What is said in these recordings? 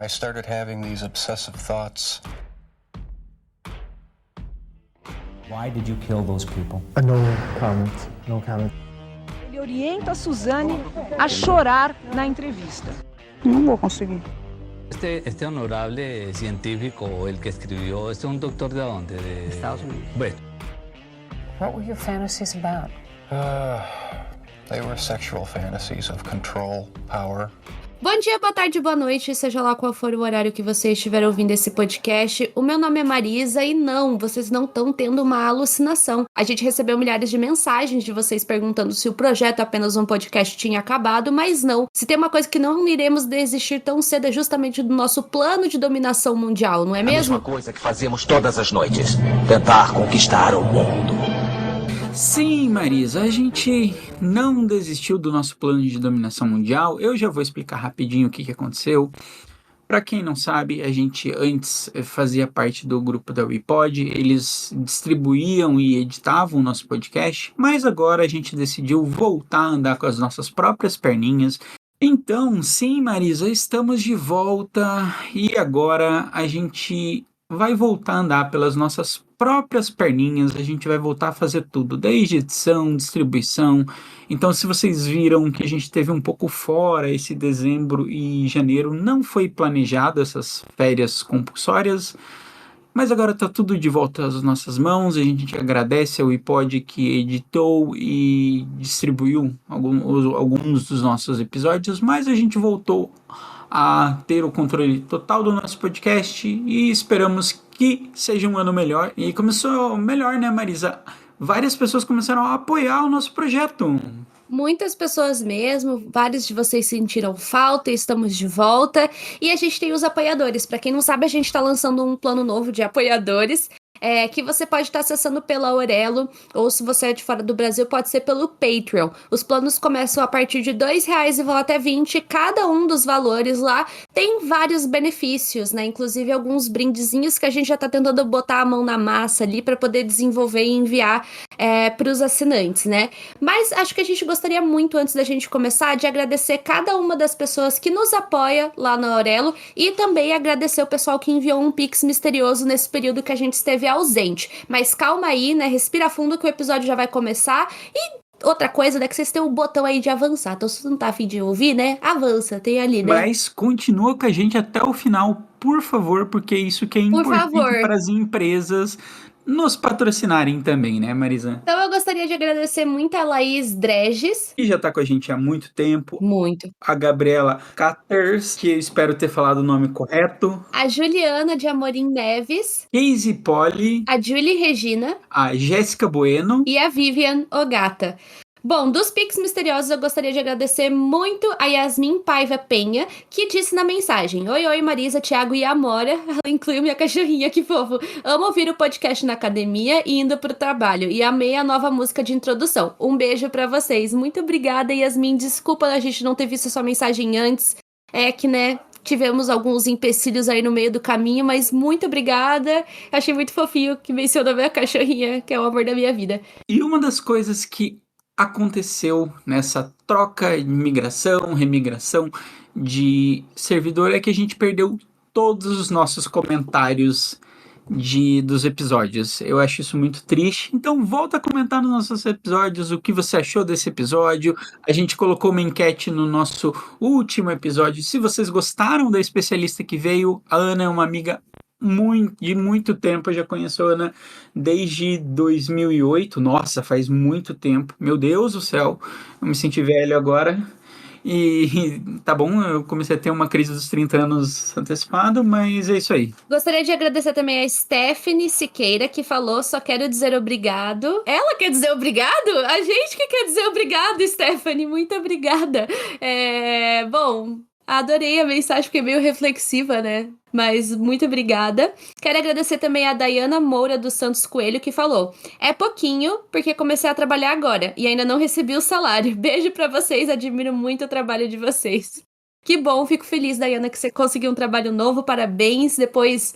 I started having these obsessive thoughts. Why did you kill those people? No comment. No comment. Ele orienta a Suzane a chorar na entrevista. Não vou conseguir. Este honorable científico, el que escribió, ¿es un doctor de dónde? De Estados Unidos. Bueno. What were your fantasies about? They were sexual fantasies of control, power. Bom dia, boa tarde, boa noite, seja lá qual for o horário que você estiver ouvindo esse podcast. O meu nome é Marisa e não, vocês não estão tendo uma alucinação. A gente recebeu milhares de mensagens de vocês perguntando se o projeto Apenas um Podcast tinha acabado, mas não. Se tem uma coisa que não iremos desistir tão cedo é justamente do nosso plano de dominação mundial, não é mesmo? A mesma coisa que fazemos todas as noites, tentar conquistar o mundo. Sim, Marisa, a gente não desistiu do nosso plano de dominação mundial. Eu já vou explicar rapidinho o que aconteceu. Para quem não sabe, a gente antes fazia parte do grupo da WePod, eles distribuíam e editavam o nosso podcast, mas agora a gente decidiu voltar a andar com as nossas próprias perninhas. Então, sim, Marisa, estamos de volta e agora a gente vai voltar a andar pelas nossas próprias perninhas, a gente vai voltar a fazer tudo, desde edição, distribuição. Então, se vocês viram que a gente teve um pouco fora esse dezembro e janeiro, não foi planejado essas férias compulsórias, mas agora está tudo de volta às nossas mãos. A gente agradece ao iPod que editou e distribuiu alguns dos nossos episódios, mas a gente voltou a ter o controle total do nosso podcast e esperamos que seja um ano melhor. E começou melhor, né, Marisa? Várias pessoas começaram a apoiar o nosso projeto. Muitas pessoas mesmo, vários de vocês sentiram falta e estamos de volta. E a gente tem os apoiadores. Para quem não sabe, a gente está lançando um plano novo de apoiadores. Que você pode estar acessando pela Aurelo, ou se você é de fora do Brasil, pode ser pelo Patreon. Os planos começam a partir de R$2 e vão até 20. Cada um dos valores lá tem vários benefícios, né? Inclusive alguns brindezinhos que a gente já tá tentando botar a mão na massa ali para poder desenvolver e enviar para os assinantes, né? Mas acho que a gente gostaria muito, antes da gente começar, de agradecer cada uma das pessoas que nos apoia lá na Aurelo e também agradecer o pessoal que enviou um Pix misterioso nesse período que a gente esteve ausente. Mas calma aí, né? Respira fundo que o episódio já vai começar. E outra coisa, né? Que vocês têm um botão aí de avançar. Então, se você não tá a fim de ouvir, né? Avança, tem ali, né? Mas continua com a gente até o final, por favor, porque isso que é importante para as empresas nos patrocinarem também, né, Marisa? Então eu gostaria de agradecer muito a Laís Dreges, que já tá com a gente há muito tempo. Muito. A Gabriela Caters, que eu espero ter falado o nome correto. A Juliana de Amorim Neves. Casey Polly. A Julie Regina. A Jéssica Bueno. E a Vivian Ogata. Bom, dos Pix misteriosos eu gostaria de agradecer muito a Yasmin Paiva Penha, que disse na mensagem: Oi, Marisa, Thiago e Amora. Ela incluiu minha cachorrinha, que fofo. Amo ouvir o podcast na academia e indo pro trabalho. E amei a nova música de introdução. Um beijo pra vocês. Muito obrigada, Yasmin. Desculpa a gente não ter visto a sua mensagem antes. É que, né, tivemos alguns empecilhos aí no meio do caminho, mas muito obrigada. Achei muito fofinho que mencionou minha cachorrinha, que é o amor da minha vida. E uma das coisas que aconteceu nessa troca de migração, remigração de servidor é que a gente perdeu todos os nossos comentários dos episódios. Eu acho isso muito triste. Então volta a comentar nos nossos episódios o que você achou desse episódio. A gente colocou uma enquete no nosso último episódio. Se vocês gostaram da especialista que veio, a Ana é uma amiga de muito tempo. Eu já conheço a Ana desde 2008. Nossa, faz muito tempo. Meu Deus do céu, eu me senti velho agora. E tá bom, eu comecei a ter uma crise dos 30 anos antecipado, mas é isso aí. Gostaria de agradecer também a Stephanie Siqueira, que falou: só quero dizer obrigado. Ela quer dizer obrigado? A gente que quer dizer obrigado, Stephanie. Muito obrigada. Bom, adorei a mensagem, porque é meio reflexiva, né? Mas muito obrigada. Quero agradecer também a Dayana Moura dos Santos Coelho, que falou: é pouquinho, porque comecei a trabalhar agora e ainda não recebi o salário. Beijo pra vocês, admiro muito o trabalho de vocês. Que bom, fico feliz, Dayana, que você conseguiu um trabalho novo, parabéns. Depois,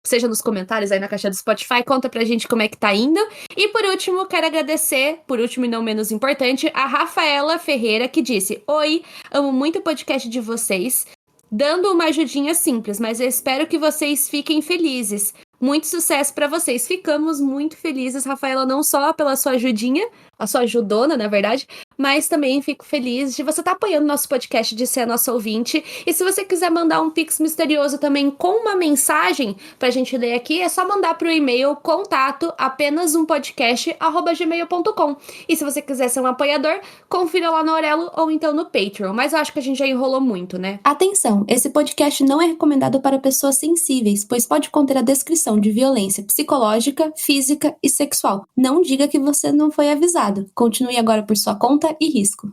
seja nos comentários aí na caixa do Spotify, conta pra gente como é que tá indo. E por último, quero agradecer, por último e não menos importante, a Rafaela Ferreira, que disse: oi, amo muito o podcast de vocês. dando uma ajudinha simples, mas eu espero que vocês fiquem felizes. Muito sucesso para vocês. Ficamos muito felizes, Rafaela, não só pela sua ajudinha, a sua ajudona, na verdade, mas também fico feliz de você estar apoiando nosso podcast, de ser a nossa ouvinte. E se você quiser mandar um Pix misterioso também com uma mensagem pra gente ler aqui, é só mandar pro e-mail contato@apenazumpodcast@gmail.com. E se você quiser ser um apoiador, confira lá no Aurelo ou então no Patreon. Mas eu acho que a gente já enrolou muito, né? Atenção, esse podcast não é recomendado para pessoas sensíveis, pois pode conter a descrição de violência psicológica, física e sexual. Não diga que você não foi avisado. Continue agora por sua conta e risco.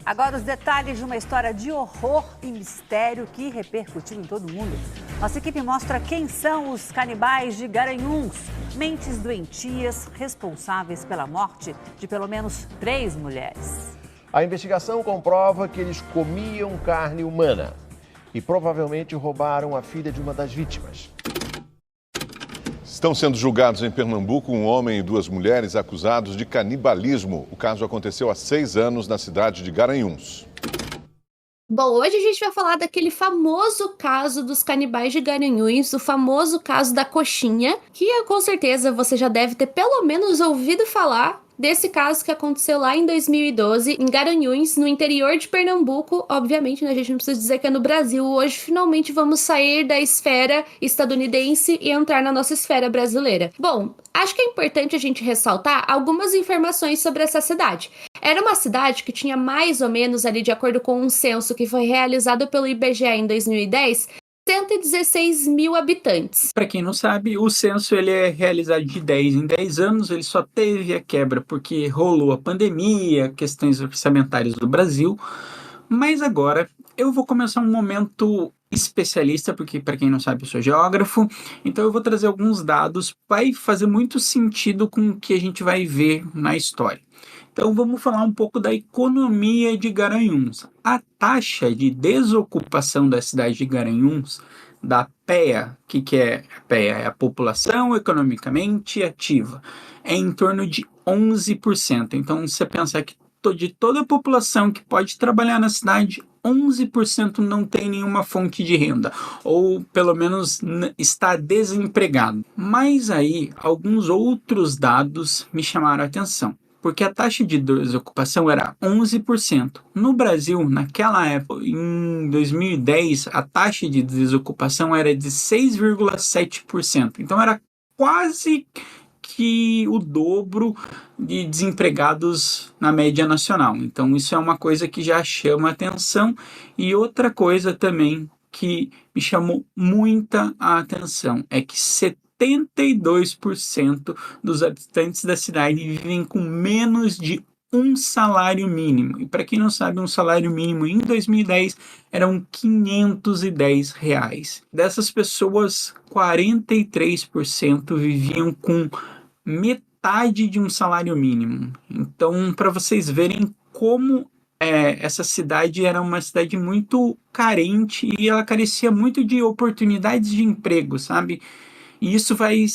Agora os detalhes de uma história de horror e mistério que repercutiu em todo mundo. Nossa equipe mostra quem são os canibais de Garanhuns, mentes doentias responsáveis pela morte de pelo menos 3 mulheres. A investigação comprova que eles comiam carne humana e provavelmente roubaram a filha de uma das vítimas. Estão sendo julgados em Pernambuco um homem e 2 mulheres acusados de canibalismo. O caso aconteceu há 6 anos na cidade de Garanhuns. Bom, hoje a gente vai falar daquele famoso caso dos canibais de Garanhuns, o famoso caso da coxinha, que com certeza você já deve ter pelo menos ouvido falar desse caso que aconteceu lá em 2012, em Garanhuns, no interior de Pernambuco. Obviamente, né, a gente não precisa dizer que é no Brasil. Hoje, finalmente, vamos sair da esfera estadunidense e entrar na nossa esfera brasileira. Bom, acho que é importante a gente ressaltar algumas informações sobre essa cidade. Era uma cidade que tinha mais ou menos, ali de acordo com um censo que foi realizado pelo IBGE em 2010, 116 mil habitantes. Para quem não sabe, o censo ele é realizado de 10 em 10 anos, ele só teve a quebra porque rolou a pandemia, questões orçamentárias do Brasil, mas agora eu vou começar um momento especialista, porque para quem não sabe eu sou geógrafo, então eu vou trazer alguns dados, vai fazer muito sentido com o que a gente vai ver na história. Então vamos falar um pouco da economia de Garanhuns. A taxa de desocupação da cidade de Garanhuns, da PEA, o que é a PEA? É a população economicamente ativa, é em torno de 11%. Então você pensar que de toda a população que pode trabalhar na cidade, 11% não tem nenhuma fonte de renda, ou pelo menos está desempregado. Mas aí alguns outros dados me chamaram a atenção. Porque a taxa de desocupação era 11%. No Brasil, naquela época, em 2010, a taxa de desocupação era de 6,7%. Então era quase que o dobro de desempregados na média nacional. Então isso é uma coisa que já chama atenção. E outra coisa também que me chamou muita atenção é que 72% dos habitantes da cidade vivem com menos de um salário mínimo. E para quem não sabe, um salário mínimo em 2010 eram R$510. Dessas pessoas, 43% viviam com metade de um salário mínimo. Então, para vocês verem como essa cidade era uma cidade muito carente e ela carecia muito de oportunidades de emprego, sabe? E isso vai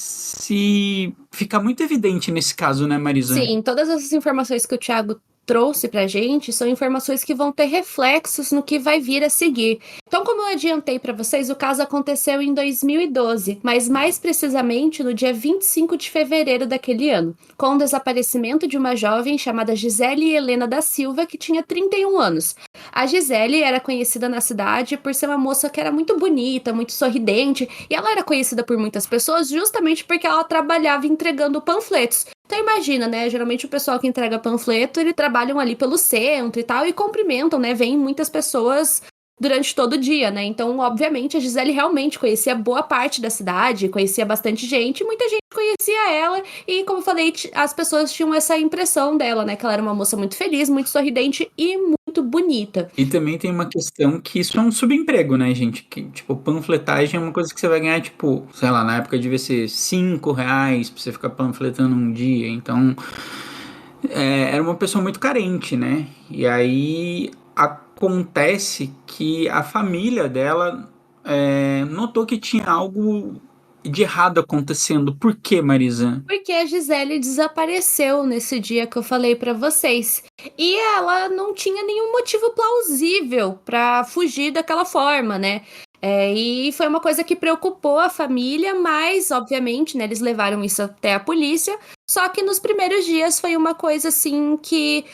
ficar muito evidente nesse caso, né, Marisa? Sim, todas essas informações que o Thiago trouxe pra gente são informações que vão ter reflexos no que vai vir a seguir. Então, como eu adiantei para vocês, o caso aconteceu em 2012, mas mais precisamente no dia 25 de fevereiro daquele ano, com o desaparecimento de uma jovem chamada Gisele Helena da Silva, que tinha 31 anos. A Gisele era conhecida na cidade por ser uma moça que era muito bonita, muito sorridente, e ela era conhecida por muitas pessoas justamente porque ela trabalhava entregando panfletos. Então imagina, né, geralmente o pessoal que entrega panfleto, eles trabalham ali pelo centro e tal, e cumprimentam, né, vêm muitas pessoas durante todo o dia, né, então obviamente a Gisele realmente conhecia boa parte da cidade, conhecia bastante gente, muita gente conhecia ela, e como eu falei, as pessoas tinham essa impressão dela, né, que ela era uma moça muito feliz, muito sorridente e muito bonita. E também tem uma questão que isso é um subemprego, né, gente, que, tipo, panfletagem é uma coisa que você vai ganhar, tipo, sei lá, na época devia ser R$5 pra você ficar panfletando um dia, então era uma pessoa muito carente, né, e aí acontece que a família dela notou que tinha algo de errado acontecendo? Por quê, Marisa? Porque a Gisele desapareceu nesse dia que eu falei pra vocês. E ela não tinha nenhum motivo plausível pra fugir daquela forma, né? E foi uma coisa que preocupou a família, mas, obviamente, né, eles levaram isso até a polícia. Só que nos primeiros dias foi uma coisa assim que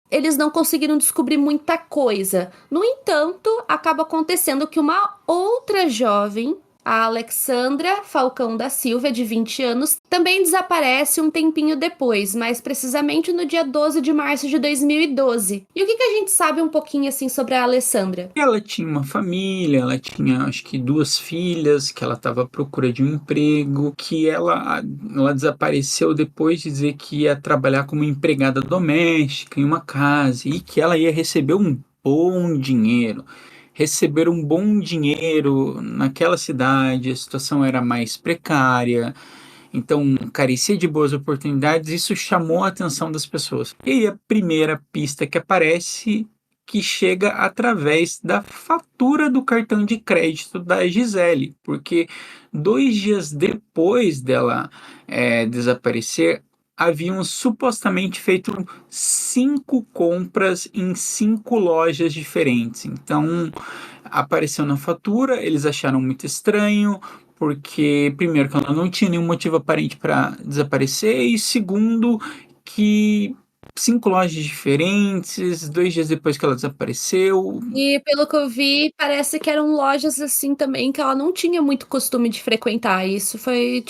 eles não conseguiram descobrir muita coisa. No entanto, acaba acontecendo que uma outra jovem, a Alexandra Falcão da Silva, de 20 anos, também desaparece um tempinho depois, mais precisamente no dia 12 de março de 2012. E o que a gente sabe um pouquinho assim sobre a Alessandra? Ela tinha uma família, ela tinha acho que 2 filhas, que ela estava à procura de um emprego, que ela desapareceu depois de dizer que ia trabalhar como empregada doméstica em uma casa e que ela ia receber um bom dinheiro. Receber um bom dinheiro naquela cidade, a situação era mais precária, então carecia de boas oportunidades, isso chamou a atenção das pessoas. E aí a primeira pista que aparece, que chega através da fatura do cartão de crédito da Gisele, porque 2 dias depois dela desaparecer, haviam supostamente feito 5 compras em 5 lojas diferentes. Então, apareceu na fatura, eles acharam muito estranho, porque, primeiro, que ela não tinha nenhum motivo aparente para desaparecer, e segundo, que 5 lojas diferentes, 2 dias depois que ela desapareceu. E pelo que eu vi, parece que eram lojas assim também que ela não tinha muito costume de frequentar. Isso foi,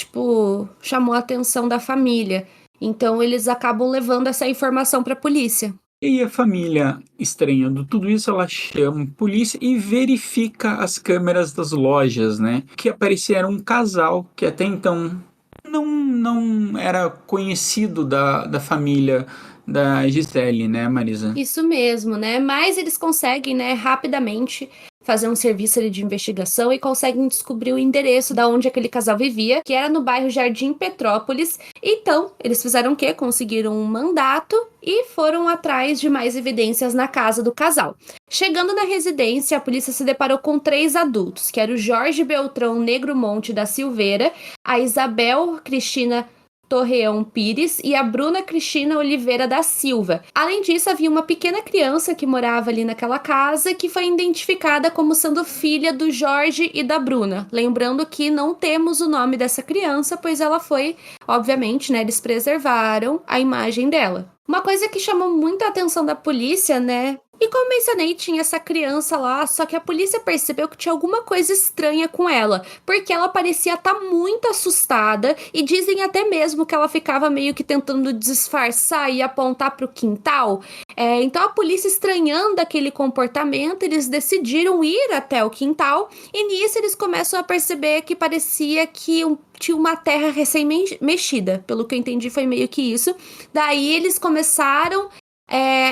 chamou a atenção da família. Então eles acabam levando essa informação para a polícia. E aí a família, estranhando tudo isso, ela chama a polícia e verifica as câmeras das lojas, né? Que apareceram um casal que até então não era conhecido da família da Gisele, né, Marisa? Isso mesmo, né? Mas eles conseguem, né, rapidamente fazer um serviço ali de investigação e conseguem descobrir o endereço da onde aquele casal vivia, que era no bairro Jardim Petrópolis. Então, eles fizeram o quê? Conseguiram um mandato e foram atrás de mais evidências na casa do casal. Chegando na residência, a polícia se deparou com 3 adultos, que era o Jorge Beltrão Negro Monte da Silveira, a Isabel Cristina Torreão Pires e a Bruna Cristina Oliveira da Silva. Além disso, havia uma pequena criança que morava ali naquela casa que foi identificada como sendo filha do Jorge e da Bruna. Lembrando que não temos o nome dessa criança, pois ela foi, obviamente, né, eles preservaram a imagem dela. Uma coisa que chamou muito a atenção da polícia, né? E como mencionei, tinha essa criança lá, só que a polícia percebeu que tinha alguma coisa estranha com ela, porque ela parecia estar muito assustada e dizem até mesmo que ela ficava meio que tentando disfarçar e apontar para o quintal. Então a polícia, estranhando aquele comportamento, eles decidiram ir até o quintal e nisso eles começam a perceber que parecia que tinha uma terra recém-mexida. Pelo que eu entendi, foi meio que isso. Daí eles começaram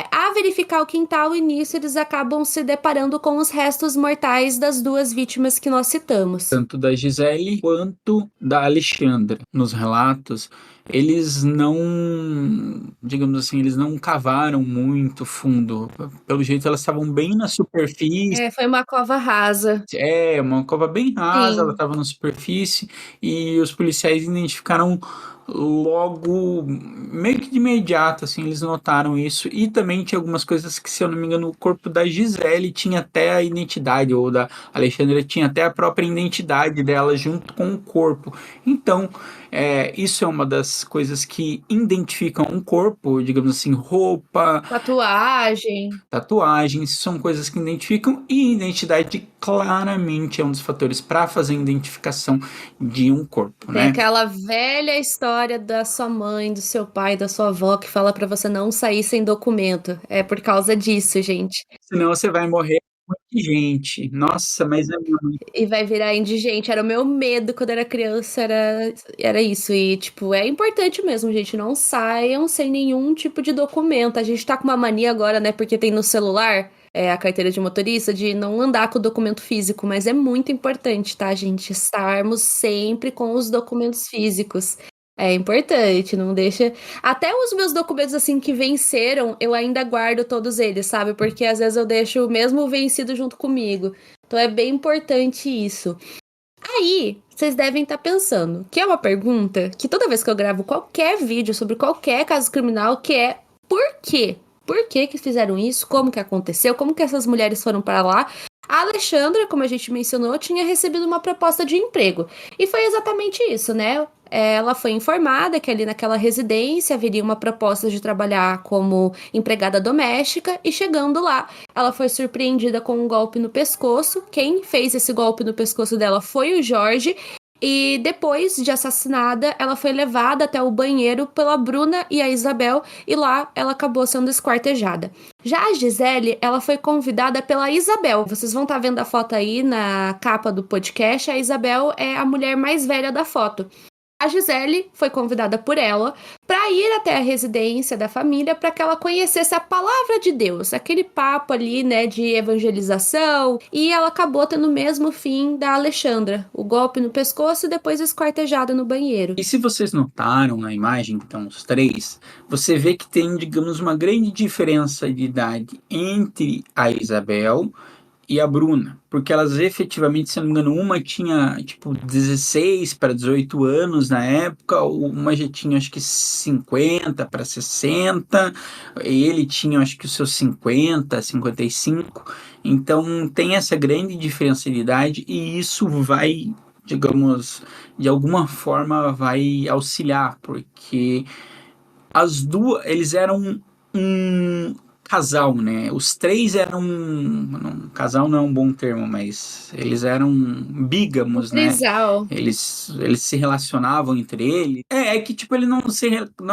a verificar o quintal e nisso eles acabam se deparando com os restos mortais das 2 vítimas que nós citamos. Tanto da Gisele quanto da Alexandra. Nos relatos, eles não, digamos assim, eles não cavaram muito fundo. Pelo jeito, elas estavam bem na superfície. Foi uma cova rasa. Uma cova bem rasa, Sim. ela estava na superfície e os policiais identificaram logo, meio que de imediato, assim, eles notaram isso. E também tinha algumas coisas que, se eu não me engano, o corpo da Gisele tinha até a identidade, ou da Alexandra tinha até a própria identidade dela junto com o corpo. Então, isso é uma das coisas que identificam um corpo, digamos assim, roupa, tatuagens, são coisas que identificam, e identidade claramente é um dos fatores para fazer a identificação de um corpo, né? Tem aquela velha história da sua mãe, do seu pai, da sua avó, que fala pra você não sair sem documento. É por causa disso, gente. Senão você vai morrer de gente. Nossa, mas é muito. E vai virar indigente. Era o meu medo quando era criança, era isso. E, é importante mesmo, gente. Não saiam sem nenhum tipo de documento. A gente tá com uma mania agora, né? Porque tem no celular a carteira de motorista, de não andar com o documento físico. Mas é muito importante, tá, gente? Estarmos sempre com os documentos físicos. É importante, não deixa... Até os meus documentos, assim, que venceram, eu ainda guardo todos eles, sabe? Porque às vezes eu deixo o mesmo vencido junto comigo. Então é bem importante isso. aí, vocês devem estar pensando, que é uma pergunta que toda vez que eu gravo qualquer vídeo sobre qualquer caso criminal, que é por quê? Por que fizeram isso? Como que aconteceu? Como que essas mulheres foram para lá? A Alexandra, como a gente mencionou, tinha recebido uma proposta de emprego. E foi exatamente isso, né? Ela foi informada que ali naquela residência haveria uma proposta de trabalhar como empregada doméstica e chegando lá, ela foi surpreendida com um golpe no pescoço. Quem fez esse golpe no pescoço dela foi o Jorge. E depois de assassinada, ela foi levada até o banheiro pela Bruna e a Isabel e lá ela acabou sendo esquartejada. Já a Gisele, ela foi convidada pela Isabel. Vocês vão estar vendo a foto aí na capa do podcast. A Isabel é a mulher mais velha da foto. A Gisele foi convidada por ela para ir até a residência da família para que ela conhecesse a palavra de Deus, aquele papo ali, né, de evangelização, e ela acabou tendo o mesmo fim da Alexandra, o golpe no pescoço e depois esquartejada no banheiro. E se vocês notaram na imagem, então, os três, você vê que tem, digamos, uma grande diferença de idade entre a Isabel e a Bruna, porque elas efetivamente, se não me engano, uma tinha tipo 16 para 18 anos na época, uma já tinha acho que 50 para 60, ele tinha acho que os seus 50, 55, então tem essa grande diferença de idade e isso vai, digamos, de alguma forma vai auxiliar, porque as duas, eles eram um casal, né? Os três eram. Não, casal não é um bom termo, mas eles eram bígamos, né? Trisal. Eles se relacionavam entre eles. É que tipo, ele não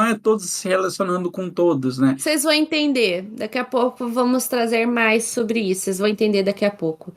é todos se relacionando com todos, né? Vocês vão entender. Daqui a pouco vamos trazer mais sobre isso. Vocês vão entender daqui a pouco.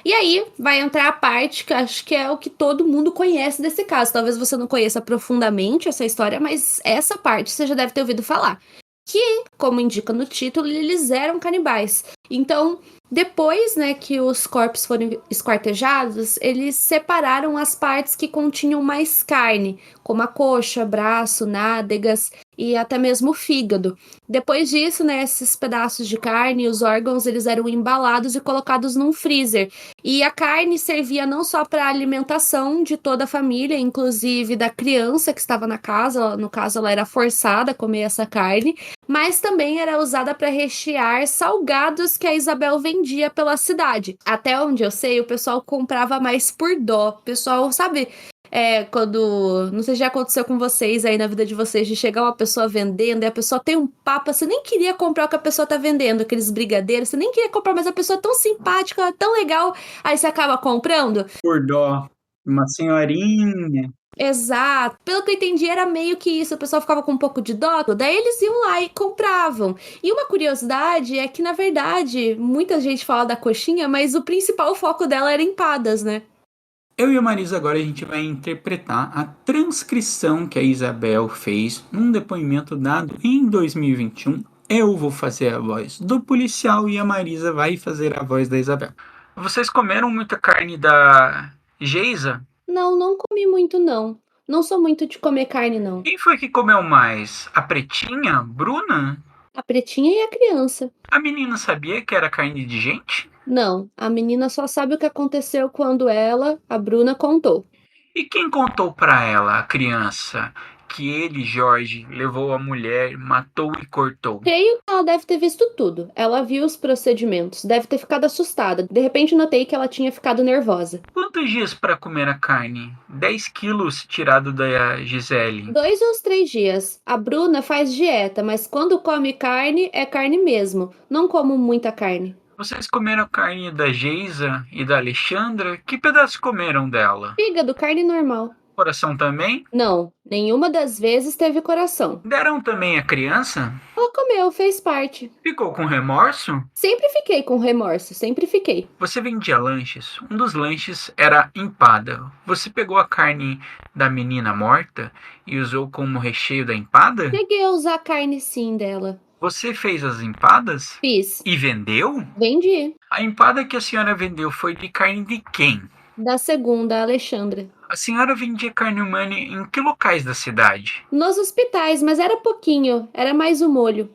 E aí vai entrar a parte que acho que é o que todo mundo conhece desse caso. Talvez você não conheça profundamente essa história, mas essa parte você já deve ter ouvido falar. Que, como indica no título, eles eram canibais. Então, depois, né, que os corpos foram esquartejados, eles separaram as partes que continham mais carne, como a coxa, braço, nádegas e até mesmo o fígado. Depois disso, né, esses pedaços de carne, os órgãos, eles eram embalados e colocados num freezer. E a carne servia não só para a alimentação de toda a família, inclusive da criança que estava na casa, no caso ela era forçada a comer essa carne, mas também era usada para rechear salgados que a Isabel vendia pela cidade. Até onde eu sei, o pessoal comprava mais por dó. O pessoal, sabe, quando... Não sei se já aconteceu com vocês aí na vida de vocês, de chegar uma pessoa vendendo e a pessoa tem um papo, você nem queria comprar o que a pessoa tá vendendo, aqueles brigadeiros, você nem queria comprar, mas a pessoa é tão simpática, tão legal, aí você acaba comprando. Por dó. Uma senhorinha. Exato. Pelo que eu entendi, era meio que isso. O pessoal ficava com um pouco de dó, daí eles iam lá e compravam. E uma curiosidade é que, na verdade, muita gente fala da coxinha, mas o principal foco dela era empadas, né? Eu e a Marisa agora a gente vai interpretar a transcrição que a Isabel fez num depoimento dado em 2021. Eu vou fazer a voz do policial e a Marisa vai fazer a voz da Isabel. Vocês comeram muita carne da Geisa? Não comi muito, não. Não sou muito de comer carne, não. Quem foi que comeu mais? A pretinha? Bruna? A pretinha e a criança. A menina sabia que era carne de gente? Não, a menina só sabe o que aconteceu quando ela, a Bruna, contou. E quem contou pra ela, a criança, que ele, Jorge, levou a mulher, matou e cortou? Creio que ela deve ter visto tudo. Ela viu os procedimentos, deve ter ficado assustada. De repente notei que ela tinha ficado nervosa. Quantos dias para comer a carne? 10 quilos tirado da Gisele. 2 ou 3 dias. A Bruna faz dieta, mas quando come carne, é carne mesmo. Não como muita carne. Vocês comeram a carne da Geisa e da Alexandra? Que pedaço comeram dela? Fígado, carne normal. Coração também? Não, nenhuma das vezes teve coração. Deram também a criança? Ela comeu, fez parte. Ficou com remorso? Sempre fiquei com remorso, sempre fiquei. Você vendia lanches? Um dos lanches era empada. Você pegou a carne da menina morta e usou como recheio da empada? Cheguei a usar a carne sim dela. Você fez as empadas? Fiz. E vendeu? Vendi. A empada que a senhora vendeu foi de carne de quem? Da segunda, a Alexandra. A senhora vendia carne humana em que locais da cidade? Nos hospitais, mas era pouquinho, era mais o molho.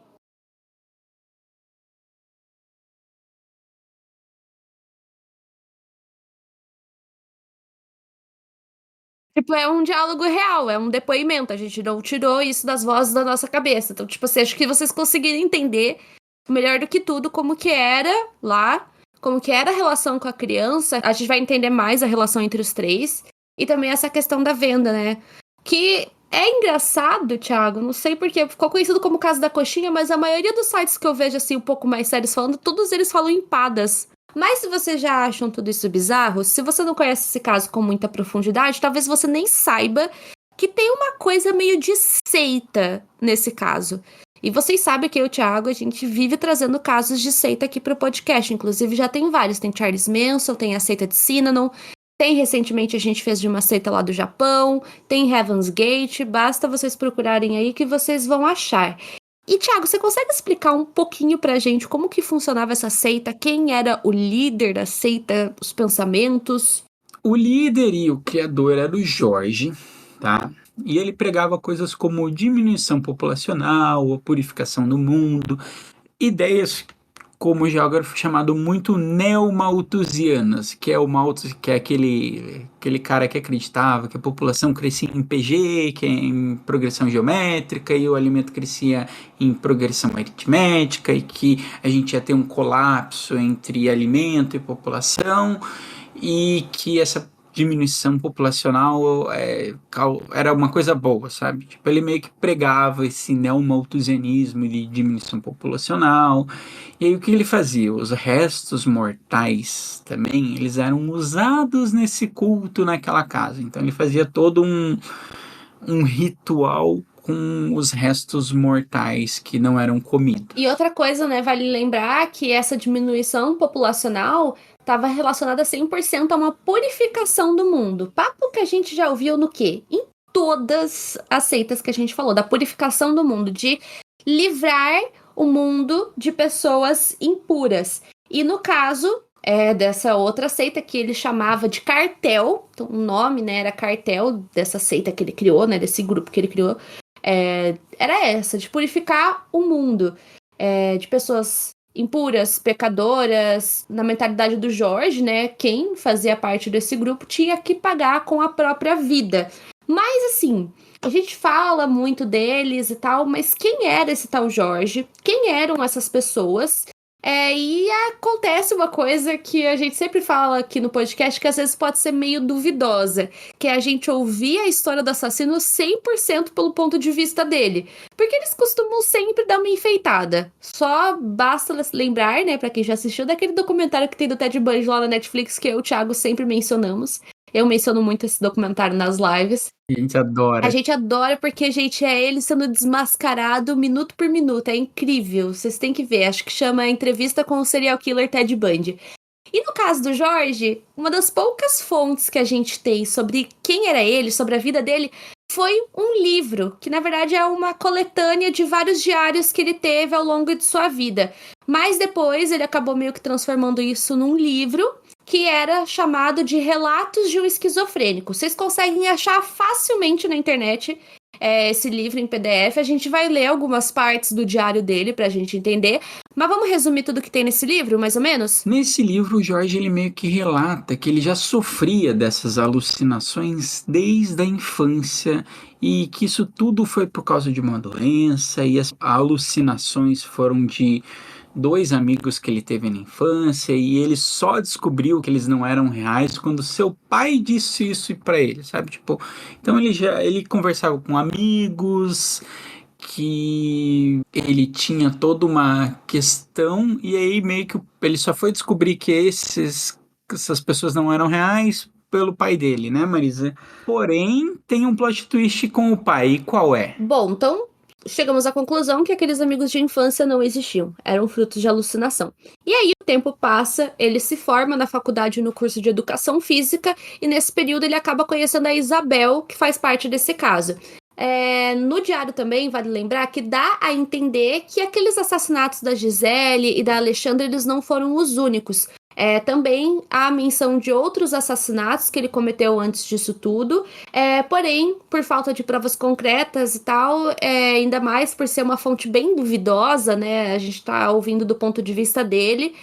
Tipo, é um diálogo real, é um depoimento. A gente não tirou isso das vozes da nossa cabeça. Então, tipo assim, acho que vocês conseguiram entender, melhor do que tudo, como que era lá, como que era a relação com a criança. A gente vai entender mais a relação entre os três. E também essa questão da venda, né? Que é engraçado, Thiago, não sei porque ficou conhecido como o caso da coxinha, mas a maioria dos sites que eu vejo, assim, um pouco mais sérios falando, todos eles falam empadas. Mas se vocês já acham tudo isso bizarro, se você não conhece esse caso com muita profundidade, talvez você nem saiba que tem uma coisa meio de seita nesse caso. E vocês sabem que eu e o Thiago, a gente vive trazendo casos de seita aqui pro podcast. Inclusive já tem vários, tem Charles Manson, tem a seita de Synanon, tem recentemente a gente fez de uma seita lá do Japão, tem Heaven's Gate, basta vocês procurarem aí que vocês vão achar. E, Thiago, você consegue explicar um pouquinho pra gente como que funcionava essa seita? Quem era o líder da seita, os pensamentos? O líder e o criador era o Jorge, tá? E ele pregava coisas como diminuição populacional, a purificação do mundo, ideias como o geógrafo chamado muito neomalthusianas, que é o Malthus, que é aquele cara que acreditava que a população crescia em PG, que é em progressão geométrica, e o alimento crescia em progressão aritmética, e que a gente ia ter um colapso entre alimento e população, e que essa diminuição populacional era uma coisa boa, sabe? Tipo, ele meio que pregava esse neomalthusianismo de diminuição populacional. E aí o que ele fazia? Os restos mortais também, eles eram usados nesse culto naquela casa. Então ele fazia todo um ritual com os restos mortais que não eram comidos. E outra coisa, né, vale lembrar que essa diminuição populacional estava relacionada 100% a uma purificação do mundo. Papo que a gente já ouviu no quê? Em todas as seitas que a gente falou, da purificação do mundo, de livrar o mundo de pessoas impuras. E no caso dessa outra seita que ele chamava de cartel, então o nome, né, era cartel dessa seita que ele criou, né, desse grupo que ele criou, era essa, de purificar o mundo de pessoas impuras, pecadoras. Na mentalidade do Jorge, né, quem fazia parte desse grupo tinha que pagar com a própria vida. Mas assim, a gente fala muito deles e tal, mas quem era esse tal Jorge? Quem eram essas pessoas? E acontece uma coisa que a gente sempre fala aqui no podcast, que às vezes pode ser meio duvidosa, que é a gente ouvir a história do assassino 100% pelo ponto de vista dele. Porque eles costumam sempre dar uma enfeitada. Só basta lembrar, né, pra quem já assistiu, daquele documentário que tem do Ted Bundy lá na Netflix, que eu e o Thiago sempre mencionamos. Eu menciono muito esse documentário nas lives. A gente adora. A gente adora porque, gente, é ele sendo desmascarado minuto por minuto. É incrível. Vocês têm que ver. Acho que chama Entrevista com o Serial Killer Ted Bundy. E no caso do Jorge, uma das poucas fontes que a gente tem sobre quem era ele, sobre a vida dele, foi um livro, que na verdade é uma coletânea de vários diários que ele teve ao longo de sua vida. Mas depois ele acabou meio que transformando isso num livro, que era chamado de Relatos de um Esquizofrênico. Vocês conseguem achar facilmente na internet esse livro em PDF. A gente vai ler algumas partes do diário dele pra gente entender. Mas vamos resumir tudo que tem nesse livro, mais ou menos? Nesse livro, o Jorge ele meio que relata que ele já sofria dessas alucinações desde a infância e que isso tudo foi por causa de uma doença, e as alucinações foram de 2 amigos que ele teve na infância, e ele só descobriu que eles não eram reais quando seu pai disse isso pra ele, sabe? Tipo, então ele conversava com amigos, que ele tinha toda uma questão, e aí meio que ele só foi descobrir que essas pessoas não eram reais pelo pai dele, né, Marisa? Porém, tem um plot twist com o pai, e qual é? Bom, então chegamos à conclusão que aqueles amigos de infância não existiam, eram frutos de alucinação. E aí o tempo passa, ele se forma na faculdade no curso de Educação Física, e nesse período ele acaba conhecendo a Isabel, que faz parte desse caso. No diário também vale lembrar que dá a entender que aqueles assassinatos da Gisele e da Alexandra, eles não foram os únicos. Também há menção de outros assassinatos que ele cometeu antes disso tudo, porém, por falta de provas concretas e tal, ainda mais por ser uma fonte bem duvidosa, né, a gente tá ouvindo do ponto de vista dele,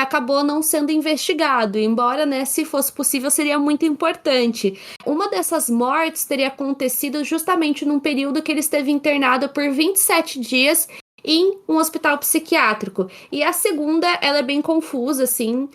acabou não sendo investigado, embora, né, se fosse possível, seria muito importante. Uma dessas mortes teria acontecido justamente num período que ele esteve internado por 27 dias em um hospital psiquiátrico. E a segunda, ela é bem confusa, assim,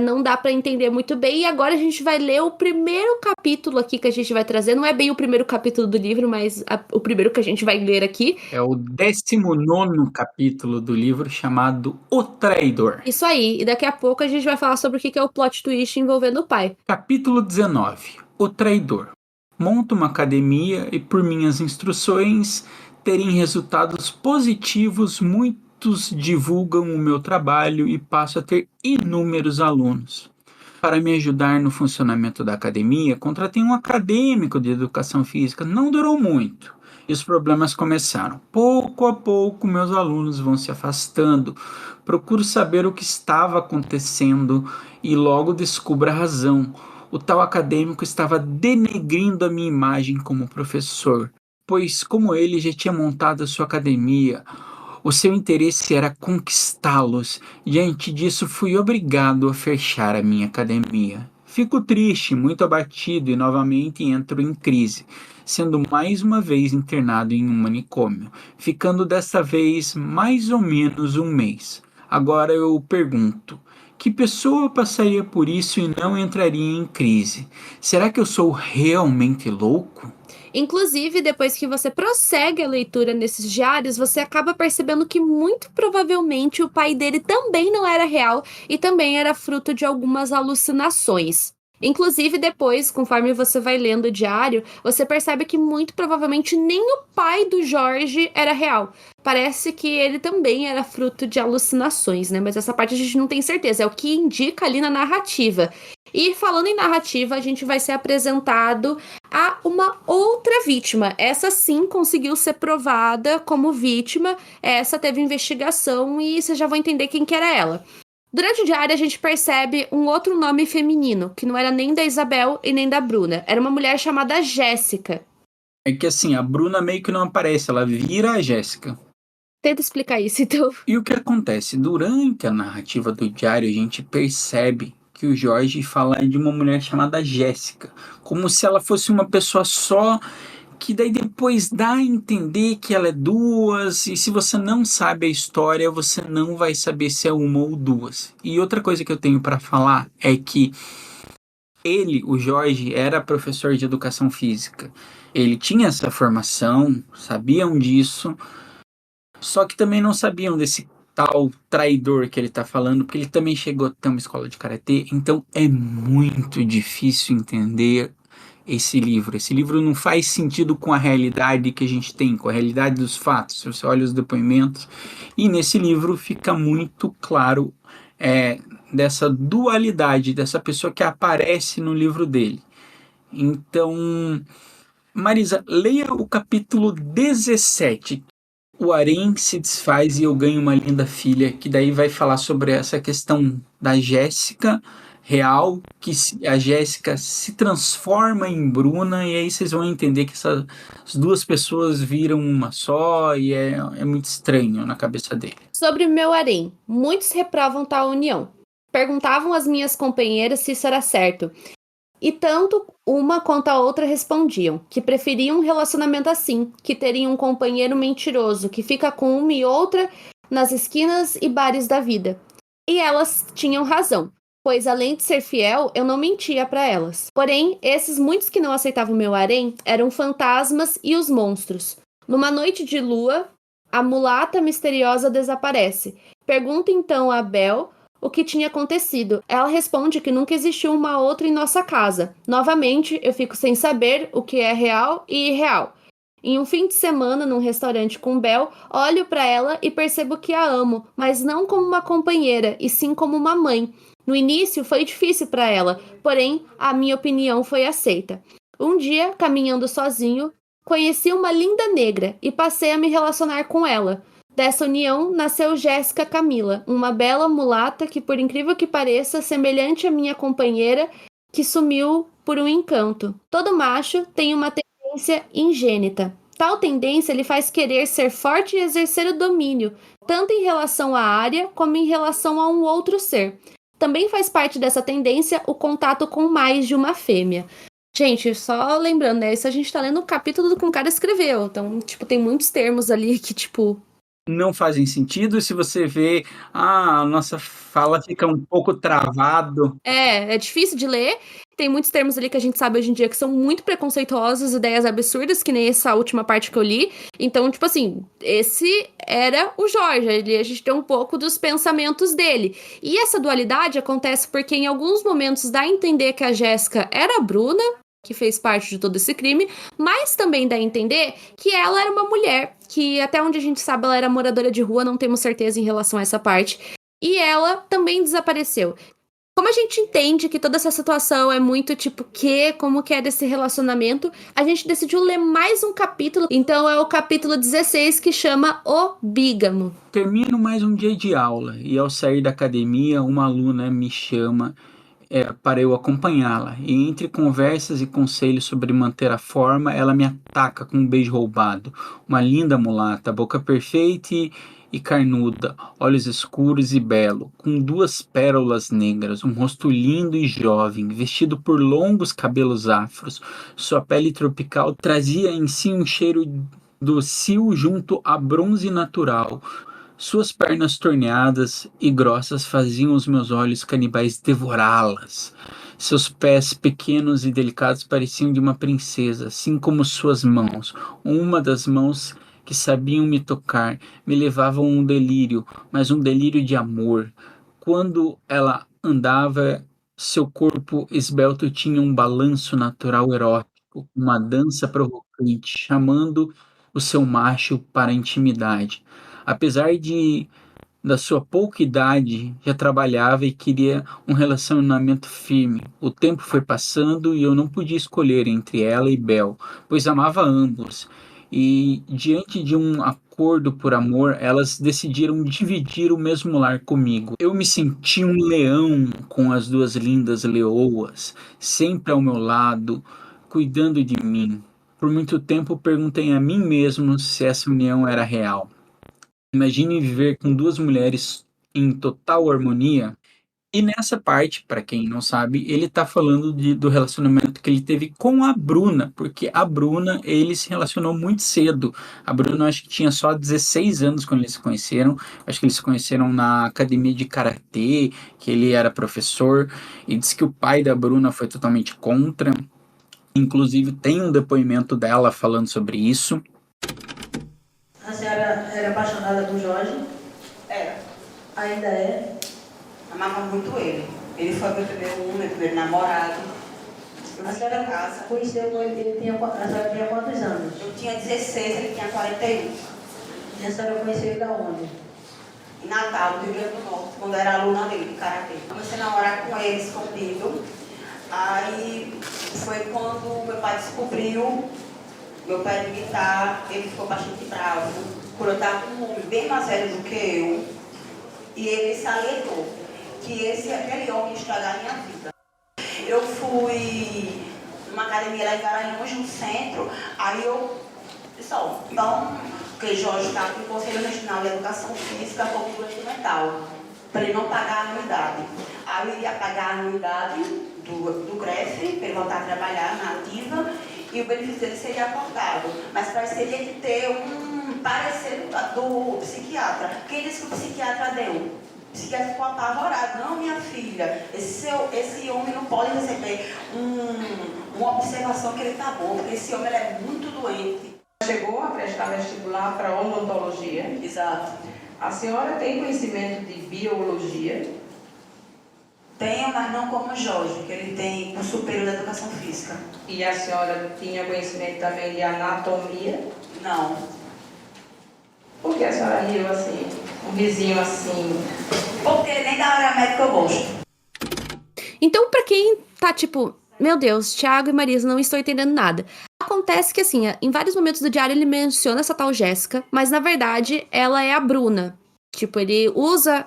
não dá pra entender muito bem. E agora a gente vai ler o primeiro capítulo aqui que a gente vai trazer. Não é bem o primeiro capítulo do livro, mas o primeiro que a gente vai ler aqui. É o 19º capítulo do livro, chamado O Traidor. Isso aí, e daqui a pouco a gente vai falar sobre o que é o plot twist envolvendo o pai. Capítulo 19, O Traidor. Monto uma academia e, por minhas instruções terem resultados positivos, muitos divulgam o meu trabalho e passo a ter inúmeros alunos. Para me ajudar no funcionamento da academia, contratei um acadêmico de educação física. Não durou muito e os problemas começaram. Pouco a pouco, meus alunos vão se afastando. Procuro saber o que estava acontecendo e logo descubro a razão. O tal acadêmico estava denegrindo a minha imagem como professor, pois como ele já tinha montado a sua academia, o seu interesse era conquistá-los. Diante disso, fui obrigado a fechar a minha academia. Fico triste, muito abatido e novamente entro em crise, sendo mais uma vez internado em um manicômio, ficando desta vez mais ou menos um mês. Agora eu pergunto, que pessoa passaria por isso e não entraria em crise? Será que eu sou realmente louco? Inclusive, depois que você prossegue a leitura nesses diários, você acaba percebendo que muito provavelmente o pai dele também não era real e também era fruto de algumas alucinações. Inclusive, depois, conforme você vai lendo o diário, você percebe que muito provavelmente nem o pai do Jorge era real. Parece que ele também era fruto de alucinações, né? Mas essa parte a gente não tem certeza, é o que indica ali na narrativa. E falando em narrativa, a gente vai ser apresentado a uma outra vítima. Essa sim conseguiu ser provada como vítima, essa teve investigação e vocês já vão entender quem que era ela. Durante o diário, a gente percebe um outro nome feminino, que não era nem da Isabel e nem da Bruna. Era uma mulher chamada Jéssica. É que assim, a Bruna meio que não aparece, ela vira a Jéssica. Tenta explicar isso, então. E o que acontece? Durante a narrativa do diário, a gente percebe que o Jorge fala de uma mulher chamada Jéssica, como se ela fosse uma pessoa só, que daí depois dá a entender que ela é duas, e se você não sabe a história, você não vai saber se é uma ou duas. E outra coisa que eu tenho para falar é que ele, o Jorge, era professor de educação física. Ele tinha essa formação, sabiam disso, só que também não sabiam desse tal traidor que ele tá falando, porque ele também chegou a ter uma escola de karatê, então é muito difícil entender esse livro. Esse livro não faz sentido com a realidade que a gente tem, com a realidade dos fatos. Se você olha os depoimentos, e nesse livro fica muito claro dessa dualidade, dessa pessoa que aparece no livro dele. Então, Marisa, leia o capítulo 17. O harém se desfaz e eu ganho uma linda filha, que daí vai falar sobre essa questão da Jéssica real, que a Jéssica se transforma em Bruna, e aí vocês vão entender que essas duas pessoas viram uma só, e é muito estranho na cabeça dele. Sobre o meu harém, muitos reprovam tal união. Perguntavam às minhas companheiras se isso era certo. E tanto uma quanto a outra respondiam que preferiam um relacionamento assim, que teriam um companheiro mentiroso que fica com uma e outra nas esquinas e bares da vida. E elas tinham razão, pois além de ser fiel, eu não mentia para elas. Porém, esses muitos que não aceitavam meu harém eram fantasmas e os monstros. Numa noite de lua, a mulata misteriosa desaparece. Pergunta então a Bel o que tinha acontecido. Ela responde que nunca existiu uma outra em nossa casa. Novamente, eu fico sem saber o que é real e irreal. Em um fim de semana, num restaurante com Bel, olho para ela e percebo que a amo, mas não como uma companheira, e sim como uma mãe. No início, foi difícil para ela, porém, a minha opinião foi aceita. Um dia, caminhando sozinho, conheci uma linda negra e passei a me relacionar com ela. Dessa união nasceu Jéssica Camila, uma bela mulata que, por incrível que pareça, semelhante à minha companheira, que sumiu por um encanto. Todo macho tem uma tendência ingênita. Tal tendência lhe faz querer ser forte e exercer o domínio. tanto em relação à área como em relação a um outro ser. Também faz parte dessa tendência o contato com mais de uma fêmea. Gente, só lembrando, né? Isso a gente tá lendo o capítulo que um cara escreveu. Então, tipo, tem muitos termos ali que, tipo... não fazem sentido. Se você vê, a nossa fala fica um pouco travado. É difícil de ler. Tem muitos termos ali que a gente sabe hoje em dia que são muito preconceituosos, ideias absurdas, que nem essa última parte que eu li. Então, tipo assim, esse era o Jorge. A gente tem um pouco dos pensamentos dele. E essa dualidade acontece porque em alguns momentos dá a entender que a Jéssica era a Bruna, que fez parte de todo esse crime, mas também dá a entender que ela era uma mulher, que até onde a gente sabe ela era moradora de rua, não temos certeza em relação a essa parte, e ela também desapareceu. Como a gente entende que toda essa situação é muito tipo, como que é desse relacionamento, a gente decidiu ler mais um capítulo, então é o capítulo 16 que chama O Bígamo. Termino mais um dia de aula e ao sair da academia, uma aluna me chama para eu acompanhá-la, e entre conversas e conselhos sobre manter a forma, ela me ataca com um beijo roubado. Uma linda mulata, boca perfeita e carnuda, olhos escuros e belo, com 2 pérolas negras, um rosto lindo e jovem, vestido por longos cabelos afros. Sua pele tropical trazia em si um cheiro docio junto a bronze natural. Suas pernas torneadas e grossas faziam os meus olhos canibais devorá-las. Seus pés pequenos e delicados pareciam de uma princesa, assim como suas mãos. Uma das mãos que sabiam me tocar me levavam a um delírio, mas um delírio de amor. Quando ela andava, seu corpo esbelto tinha um balanço natural erótico, uma dança provocante, chamando o seu macho para a intimidade. Apesar da sua pouca idade, já trabalhava e queria um relacionamento firme. O tempo foi passando e eu não podia escolher entre ela e Bel, pois amava ambos. E, diante de um acordo por amor, elas decidiram dividir o mesmo lar comigo. Eu me senti um leão com as 2 lindas leoas, sempre ao meu lado, cuidando de mim. Por muito tempo perguntei a mim mesmo se essa união era real. Imagine viver com 2 mulheres em total harmonia. E nessa parte, para quem não sabe, ele tá falando do relacionamento que ele teve com a Bruna, porque a Bruna, ele se relacionou muito cedo. A Bruna, acho que tinha só 16 anos quando eles se conheceram. Acho que eles se conheceram na academia de karatê, que ele era professor, e disse que o pai da Bruna foi totalmente contra. Inclusive, tem um depoimento dela falando sobre isso. A senhora era apaixonada por Jorge? Era. Ainda é? Amava muito ele. Ele foi meu primeiro namorado. A senhora conheceu ele, a senhora tinha quantos anos? Eu tinha 16, ele tinha 41. E a senhora conheceu ele da onde? Em Natal, do Rio Grande do Norte, quando eu era aluna dele, de karatê. Comecei a namorar com ele escondido. Aí foi quando meu pai descobriu, meu pai de militar, ele ficou bastante bravo, por eu estar com um homem bem mais velho do que eu, e ele se alertou que aquele homem ia estragar a minha vida. Eu fui numa academia lá em Garanhuns, no centro, aí eu disse, então, porque Jorge estava com o Conselho Regional de Educação Física, Cultura e Mental, para ele não pagar a anuidade. Aí eu iria pagar a anuidade do GREF, para ele voltar a trabalhar na ativa, e o benefício dele seria cortado. Mas para isso teria que ter um parecer do psiquiatra. Quem disse que o psiquiatra deu? O psiquiatra ficou apavorado. Não, minha filha, esse homem não pode receber uma observação que ele está bom, porque esse homem ele é muito doente. Chegou a prestar vestibular para odontologia. Exato. A senhora tem conhecimento de biologia? Tenho, mas não como Jorge, que ele tem um superior da educação física. E a senhora tinha conhecimento também de anatomia? Não. Por que a senhora riu assim? Um risinho assim? Porque nem da área médica eu gosto. Então, pra quem tá tipo, meu Deus, Thiago e Marisa, não estou entendendo nada. Acontece que, assim, em vários momentos do diário ele menciona essa tal Jéssica, mas na verdade ela é a Bruna. Tipo, ele usa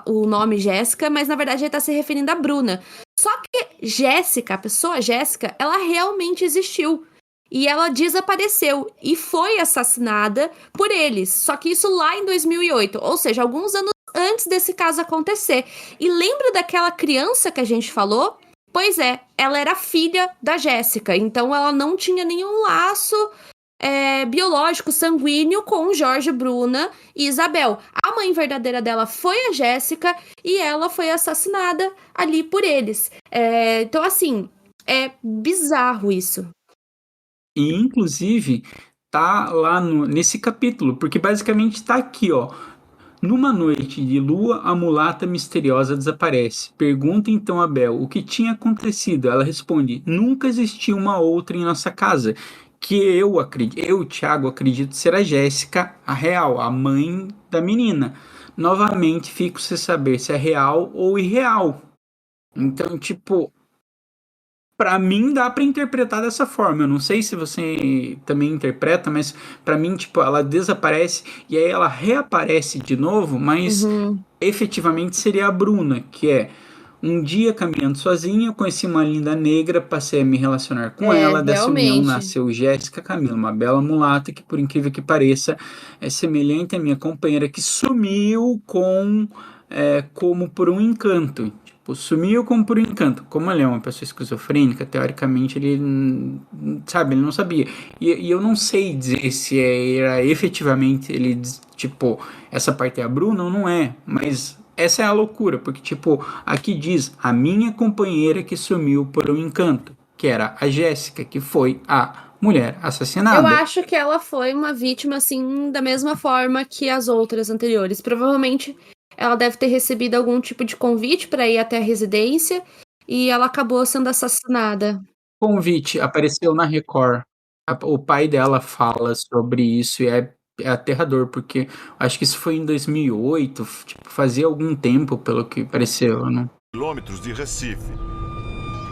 o nome Jéssica, mas na verdade ele tá se referindo a Bruna. Só que Jéssica, a pessoa Jéssica, ela realmente existiu. e ela desapareceu e foi assassinada por eles. Só que isso lá em 2008, ou seja, alguns anos antes desse caso acontecer. E lembra daquela criança que a gente falou? Pois é, ela era filha da Jéssica, então ela não tinha nenhum laço biológico, sanguíneo com Jorge, Bruna e Isabel. A mãe verdadeira dela foi a Jéssica e ela foi assassinada ali por eles. Então, assim, é bizarro isso. E, inclusive, tá lá nesse capítulo, porque basicamente tá aqui, ó. Numa noite de lua, a mulata misteriosa desaparece. Pergunta então a Bel o que tinha acontecido. Ela responde: nunca existiu uma outra em nossa casa. Que eu, Thiago, acredito ser a Jéssica, a real, a mãe da menina. Novamente, fico sem saber se é real ou irreal. Então, tipo, pra mim dá pra interpretar dessa forma. Eu não sei se você também interpreta, mas pra mim, tipo, ela desaparece e aí ela reaparece de novo, mas efetivamente seria a Bruna, que é: um dia caminhando sozinha, eu conheci uma linda negra, passei a me relacionar com ela, dessa união nasceu Jéssica Camila, uma bela mulata que, por incrível que pareça, é semelhante à minha companheira, que sumiu como por um encanto. Sumiu como por um encanto. Como ele é uma pessoa esquizofrênica, teoricamente ele não sabia. E eu não sei dizer se era efetivamente ele, tipo, essa parte é a Bruna ou não é, mas essa é a loucura, porque, tipo, aqui diz a minha companheira que sumiu por um encanto, que era a Jéssica, que foi a mulher assassinada. Eu acho que ela foi uma vítima, assim, da mesma forma que as outras anteriores. Provavelmente ela deve ter recebido algum tipo de convite para ir até a residência e ela acabou sendo assassinada. Convite apareceu na Record. O pai dela fala sobre isso e é aterrador, porque acho que isso foi em 2008, tipo, fazia algum tempo, pelo que pareceu, né? Quilômetros de Recife.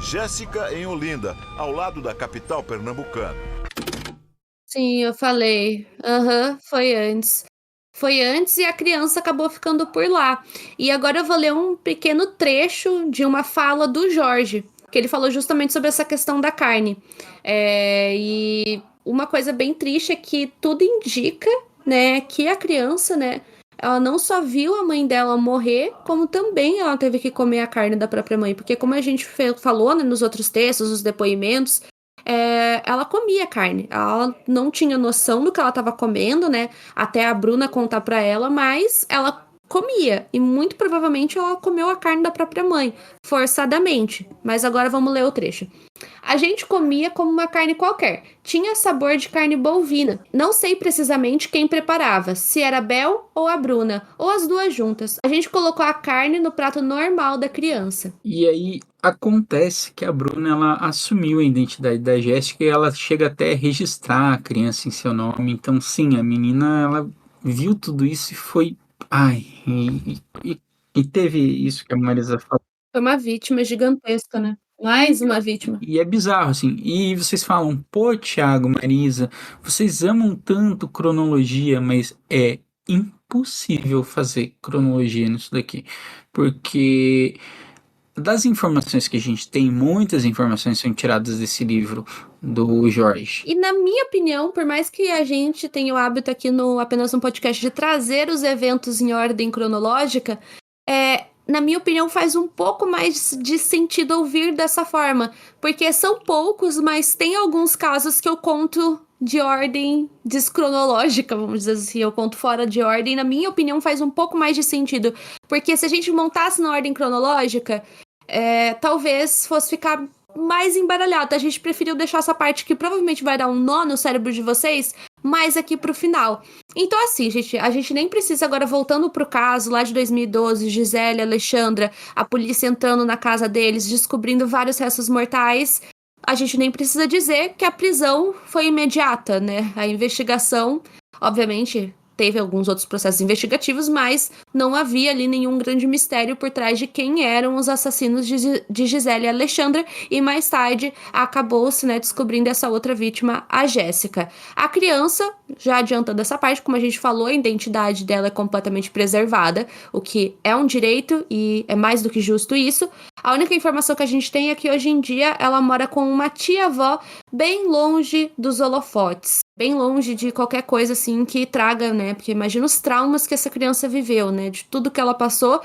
Jéssica em Olinda, ao lado da capital pernambucana. Sim, eu falei. Foi antes. Foi antes e a criança acabou ficando por lá. E agora eu vou ler um pequeno trecho de uma fala do Jorge, que ele falou justamente sobre essa questão da carne. E uma coisa bem triste é que tudo indica, né, que a criança, né, ela não só viu a mãe dela morrer, como também ela teve que comer a carne da própria mãe. Porque como a gente falou, né, nos outros textos, nos depoimentos, ela comia carne. Ela não tinha noção do que ela estava comendo, né, até a Bruna contar pra ela, mas ela comia. E muito provavelmente ela comeu a carne da própria mãe, forçadamente. Mas agora vamos ler o trecho. A gente comia como uma carne qualquer. Tinha sabor de carne bovina. Não sei precisamente quem preparava, se era a Bel ou a Bruna, ou as duas juntas. A gente colocou a carne no prato normal da criança. E aí acontece que a Bruna, ela assumiu a identidade da Jéssica e ela chega até a registrar a criança em seu nome. Então, sim, a menina, ela viu tudo isso e foi... E teve isso que a Marisa falou. Foi uma vítima gigantesca, né? Mais uma vítima. E é bizarro, assim. E vocês falam, pô, Thiago, Marisa, vocês amam tanto cronologia, mas é impossível fazer cronologia nisso daqui. Porque das informações que a gente tem, muitas informações são tiradas desse livro do Jorge. E na minha opinião, por mais que a gente tenha o hábito aqui no Apenas um Podcast de trazer os eventos em ordem cronológica, na minha opinião, faz um pouco mais de sentido ouvir dessa forma. Porque são poucos, mas tem alguns casos que eu conto de ordem descronológica, vamos dizer assim. Eu conto fora de ordem. Na minha opinião, faz um pouco mais de sentido. Porque se a gente montasse na ordem cronológica, talvez fosse ficar mais embaralhado. A gente preferiu deixar essa parte que provavelmente vai dar um nó no cérebro de vocês, mais aqui pro final. Então, assim, gente, a gente nem precisa agora, voltando pro caso lá de 2012, Gisele, Alexandra, a polícia entrando na casa deles, descobrindo vários restos mortais. A gente nem precisa dizer que a prisão foi imediata, né? A investigação, obviamente, teve alguns outros processos investigativos, mas não havia ali nenhum grande mistério por trás de quem eram os assassinos de Gisele e Alexandra, e mais tarde acabou-se, né, descobrindo essa outra vítima, a Jéssica. A criança, já adiantando essa parte, como a gente falou, a identidade dela é completamente preservada, o que é um direito e é mais do que justo isso. A única informação que a gente tem é que hoje em dia ela mora com uma tia-avó bem longe dos holofotes, bem longe de qualquer coisa assim que traga, né, porque imagina os traumas que essa criança viveu, né, de tudo que ela passou.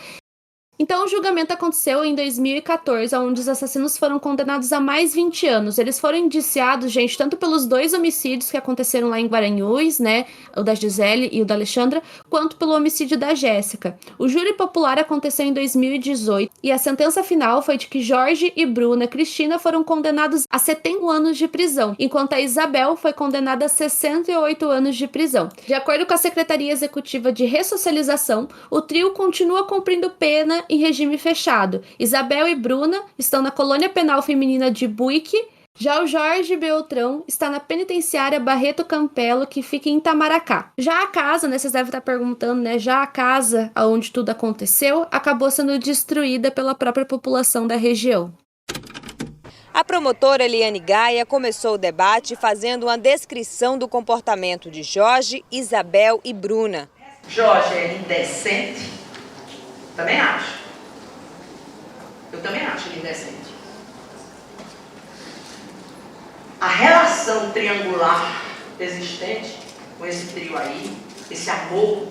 Então, o julgamento aconteceu em 2014, onde os assassinos foram condenados a mais 20 anos. Eles foram indiciados, gente, tanto pelos 2 homicídios que aconteceram lá em Guaranhuns, né, o da Gisele e o da Alexandra, quanto pelo homicídio da Jéssica. O júri popular aconteceu em 2018 e a sentença final foi de que Jorge e Bruna Cristina foram condenados a 71 anos de prisão, enquanto a Isabel foi condenada a 68 anos de prisão. De acordo com a Secretaria Executiva de Ressocialização, o trio continua cumprindo pena em regime fechado. Isabel e Bruna estão na colônia penal feminina de Buíque. Já o Jorge Beltrão está na penitenciária Barreto Campelo, que fica em Itamaracá. Já a casa, né, vocês devem estar perguntando, né, já a casa onde tudo aconteceu acabou sendo destruída pela própria população da região. A promotora Eliane Gaia começou o debate fazendo uma descrição do comportamento de Jorge, Isabel e Bruna. Jorge é indecente. Também acho. Eu também acho ele indecente. A relação triangular existente com esse trio aí, esse amor,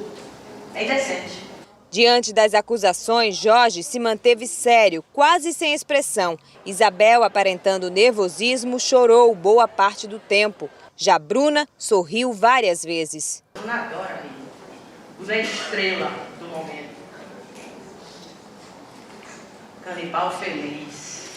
é indecente. Diante das acusações, Jorge se manteve sério, quase sem expressão. Isabel, aparentando nervosismo, chorou boa parte do tempo. Já Bruna sorriu várias vezes. Bruna adora rir. Bruna é estrela do momento. Canibal feliz.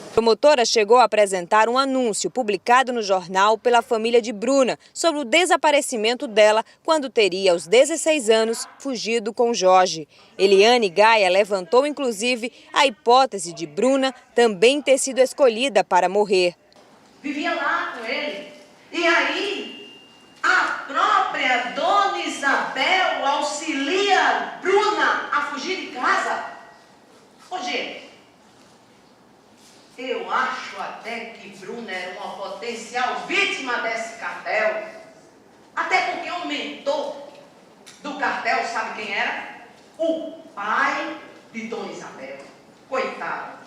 A promotora chegou a apresentar um anúncio publicado no jornal pela família de Bruna sobre o desaparecimento dela quando teria, aos 16 anos, fugido com Jorge. Eliane Gaia levantou, inclusive, a hipótese de Bruna também ter sido escolhida para morrer. Vivia lá com ele. E aí, a própria dona Isabel auxilia Bruna a fugir de casa. Ô, gente, eu acho até que Bruna era uma potencial vítima desse cartel. Até porque o mentor do cartel, sabe quem era? O pai de dona Isabel. Coitado.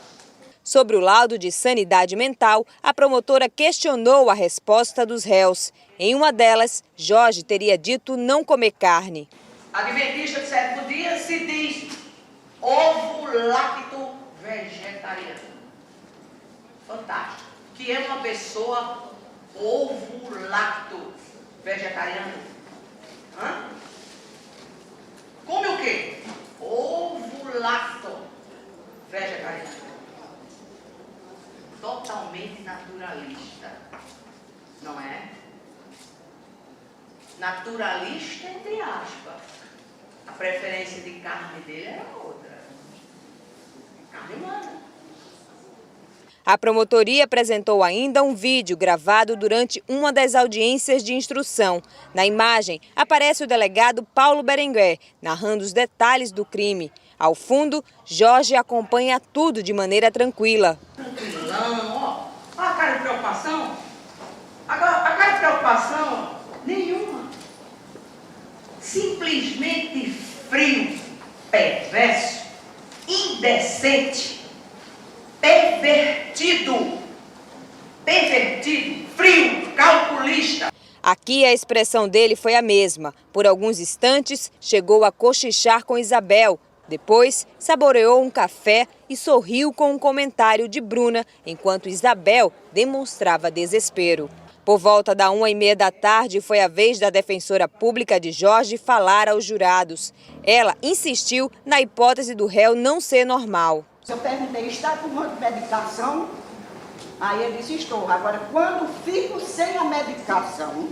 Sobre o laudo de sanidade mental, a promotora questionou a resposta dos réus. Em uma delas, Jorge teria dito não comer carne. Adventista do 7º dia se diz ovo lacto vegetariano. Fantástico. Que é uma pessoa ovo lacto vegetariano? Hã? Come o quê? Ovo lacto vegetariano. Totalmente naturalista, não é? Naturalista entre aspas. A preferência de carne dele era outra. Carne humana. A promotoria apresentou ainda um vídeo gravado durante uma das audiências de instrução. Na imagem, aparece o delegado Paulo Berenguer, narrando os detalhes do crime. Ao fundo, Jorge acompanha tudo de maneira tranquila. Tranquilão, ó. A cara de preocupação. Agora, a cara de preocupação, nenhuma. Simplesmente frio, perverso, indecente, pervertido, frio, calculista. Aqui a expressão dele foi a mesma. Por alguns instantes, chegou a cochichar com Isabel. Depois, saboreou um café e sorriu com um comentário de Bruna, enquanto Isabel demonstrava desespero. Por volta da 1h30 da tarde, foi a vez da defensora pública de Jorge falar aos jurados. Ela insistiu na hipótese do réu não ser normal. Eu perguntei, está tomando medicação? Aí ele disse, estou. Agora, quando fico sem a medicação,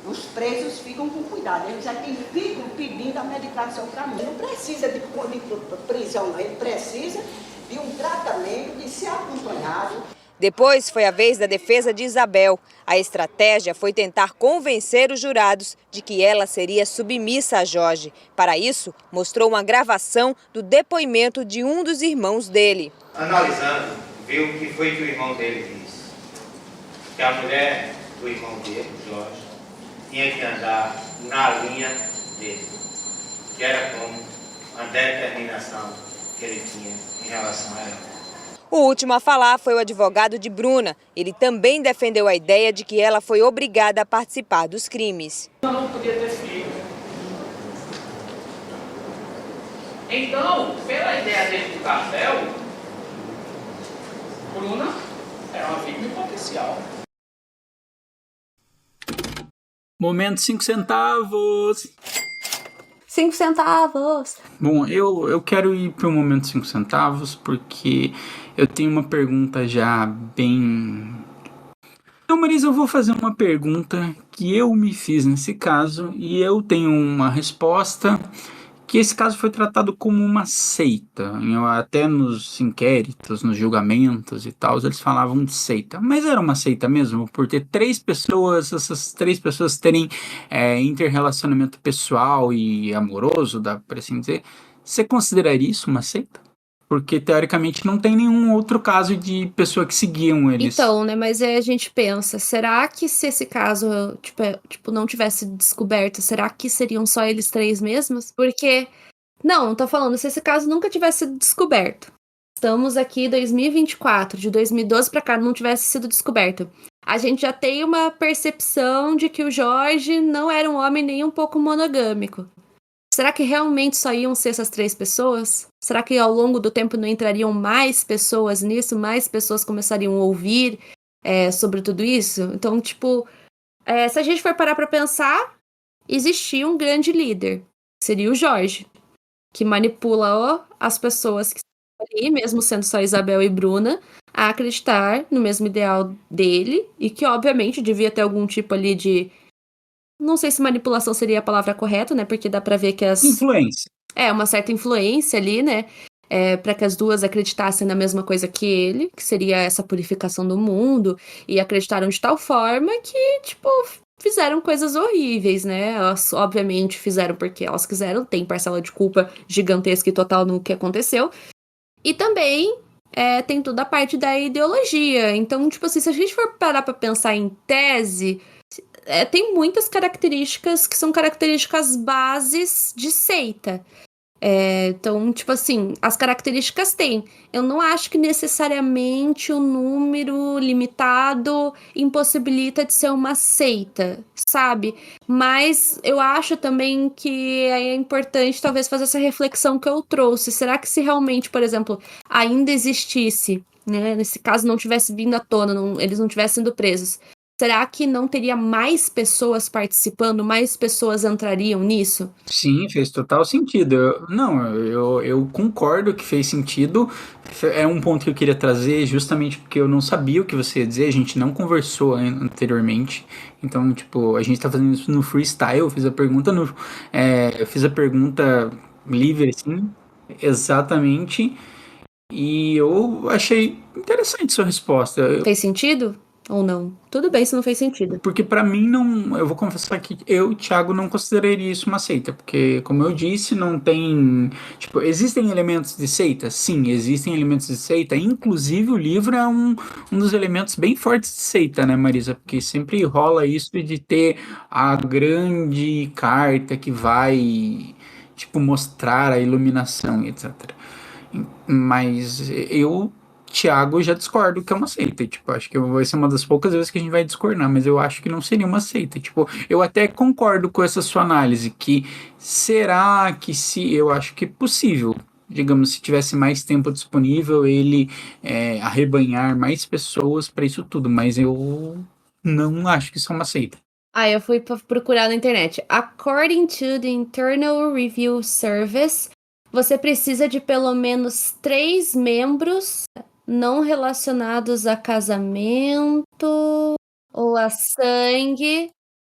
os presos ficam com cuidado. Eles é quem ficam pedindo a medicação para mim. Ele não precisa de prisão, não. Ele precisa de um tratamento, de ser acompanhado. Depois foi a vez da defesa de Isabel. A estratégia foi tentar convencer os jurados de que ela seria submissa a Jorge. Para isso, mostrou uma gravação do depoimento de um dos irmãos dele. Analisando, viu o que foi que o irmão dele disse. Que a mulher do irmão dele, Jorge, tinha que andar na linha dele. Que era como a determinação que ele tinha em relação a ela. O último a falar foi o advogado de Bruna. Ele também defendeu a ideia de que ela foi obrigada a participar dos crimes. Ela não podia ter filho. Então, pela ideia dele do cartel, Bruna era uma vítima potencial. Momento 5 centavos. 5 centavos. Bom, eu quero ir para o momento 5 centavos porque eu tenho uma pergunta já bem... Não, Marisa, eu vou fazer uma pergunta que eu me fiz nesse caso e eu tenho uma resposta que esse caso foi tratado como uma seita. Até nos inquéritos, nos julgamentos e tal, eles falavam de seita. Mas era uma seita mesmo, por ter 3 pessoas, essas 3 pessoas terem interrelacionamento pessoal e amoroso, dá para assim dizer. Você consideraria isso uma seita? Porque, teoricamente, não tem nenhum outro caso de pessoa que seguiam eles. Então, né, mas aí a gente pensa, será que se esse caso, não tivesse descoberto, será que seriam só eles 3 mesmos? Porque, não tô falando, se esse caso nunca tivesse sido descoberto, estamos aqui em 2024, de 2012 pra cá, não tivesse sido descoberto, a gente já tem uma percepção de que o Jorge não era um homem nem um pouco monogâmico. Será que realmente só iam ser essas 3 pessoas? Será que ao longo do tempo não entrariam mais pessoas nisso? Mais pessoas começariam a ouvir sobre tudo isso? Então, se a gente for parar pra pensar, existia um grande líder. Seria o Jorge, que manipula as pessoas que estão ali, mesmo sendo só Isabel e Bruna, a acreditar no mesmo ideal dele e que, obviamente, devia ter algum tipo ali de... Não sei se manipulação seria a palavra correta, né? Porque dá pra ver que as... Influência. Uma certa influência ali, né? Pra que as duas acreditassem na mesma coisa que ele, que seria essa purificação do mundo, e acreditaram de tal forma que, fizeram coisas horríveis, né? Elas, obviamente, fizeram porque elas quiseram, tem parcela de culpa gigantesca e total no que aconteceu. E também tem toda a parte da ideologia. Então, se a gente for parar pra pensar em tese... tem muitas características que são características bases de seita. Então, as características tem. Eu não acho que necessariamente o número limitado impossibilita de ser uma seita, sabe? Mas eu acho também que é importante talvez fazer essa reflexão que eu trouxe. Será que se realmente, por exemplo, ainda existisse, né, nesse caso não tivesse vindo à tona, eles não tivessem sido presos, será que não teria mais pessoas participando, mais pessoas entrariam nisso? Sim, fez total sentido. Eu concordo que fez sentido. É um ponto que eu queria trazer justamente porque eu não sabia o que você ia dizer, a gente não conversou anteriormente. Então, a gente tá fazendo isso no freestyle, eu fiz a pergunta livre, assim, exatamente. E eu achei interessante sua resposta. Fez sentido? Ou não? Tudo bem se não fez sentido. Porque pra mim não... Eu vou confessar que eu, Thiago, não consideraria isso uma seita. Porque, como eu disse, não tem... existem elementos de seita? Sim, existem elementos de seita. Inclusive, o livro é um dos elementos bem fortes de seita, né, Marisa? Porque sempre rola isso de ter a grande carta que vai, mostrar a iluminação, etc. Mas eu... Thiago, já discordo que é uma seita. Acho que vai ser uma das poucas vezes que a gente vai discordar, mas eu acho que não seria uma seita. Eu até concordo com essa sua análise, que será que eu acho que é possível, digamos, se tivesse mais tempo disponível, ele arrebanhar mais pessoas para isso tudo, mas eu não acho que isso é uma seita. Eu fui procurar na internet. According to the Internal Review Service, você precisa de pelo menos 3 membros não relacionados a casamento ou a sangue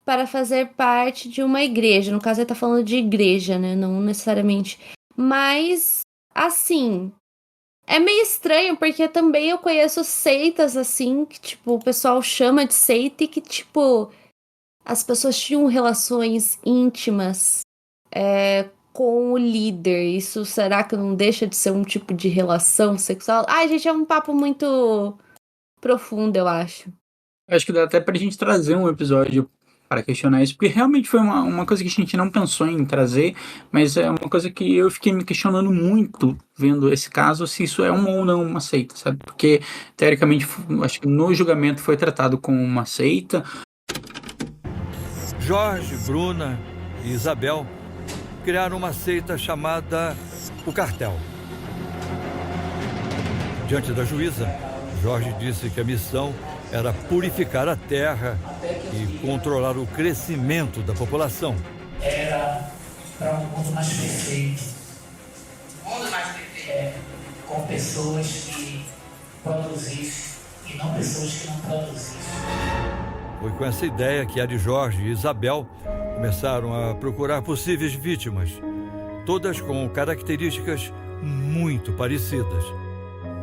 para fazer parte de uma igreja. No caso, ele tá falando de igreja, né? Não necessariamente. Mas, assim, É meio estranho, porque também eu conheço seitas, assim, que, tipo, o pessoal chama de seita e que, tipo, as pessoas tinham relações íntimas com o líder. Isso será que não deixa de ser um tipo de relação sexual? Ai, gente, é um papo muito profundo, eu acho. Acho que dá até pra gente trazer um episódio para questionar isso, porque realmente foi uma coisa que a gente não pensou em trazer, mas é uma coisa que eu fiquei me questionando muito vendo esse caso, se isso é ou não uma seita, sabe? Porque, teoricamente, acho que no julgamento foi tratado como uma seita. Jorge, Bruna e Isabel criaram uma seita chamada o Cartel. Diante da juíza, Jorge disse que a missão era purificar a terra e controlar o crescimento da população. Era para um mundo mais perfeito. Mundo mais perfeito. Com pessoas que produzissem e não pessoas que não produzissem. Foi com essa ideia que Ari Jorge e Isabel começaram a procurar possíveis vítimas, todas com características muito parecidas.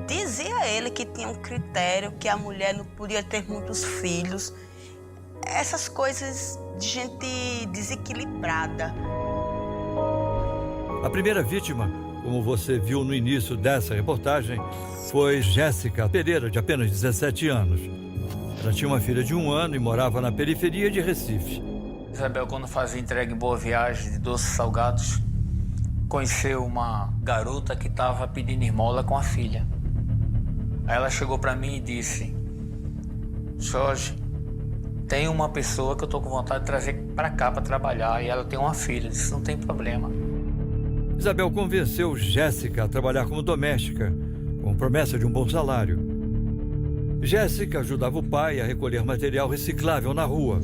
Dizia ele que tinha um critério, que a mulher não podia ter muitos filhos. Essas coisas de gente desequilibrada. A primeira vítima, como você viu no início dessa reportagem, foi Jéssica Pereira, de apenas 17 anos. Ela tinha uma filha de 1 ano e morava na periferia de Recife. Isabel, quando fazia entrega em Boa Viagem de doces salgados, conheceu uma garota que estava pedindo esmola com a filha. Aí ela chegou para mim e disse: Jorge, tem uma pessoa que eu tô com vontade de trazer para cá para trabalhar e ela tem uma filha. Eu disse: não tem problema. Isabel convenceu Jéssica a trabalhar como doméstica, com promessa de um bom salário. Jéssica ajudava o pai a recolher material reciclável na rua.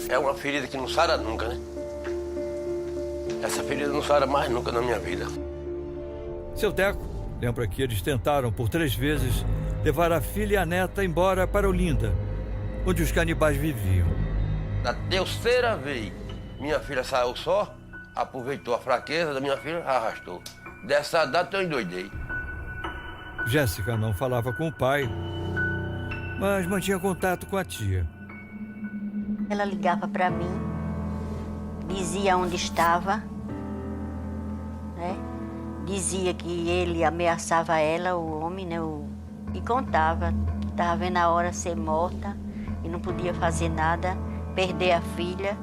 É uma ferida que não sara nunca, né? Essa ferida não sara mais nunca na minha vida. Seu Teco lembra que eles tentaram por 3 vezes levar a filha e a neta embora para Olinda, onde os canibais viviam. Na terceira vez, minha filha saiu só, aproveitou a fraqueza da minha filha, arrastou. Dessa data eu endoidei. Jéssica não falava com o pai, mas mantinha contato com a tia. Ela ligava para mim, dizia onde estava, né? Dizia que ele ameaçava ela, o homem, né? E contava que estava vendo a hora ser morta e não podia fazer nada, perder a filha,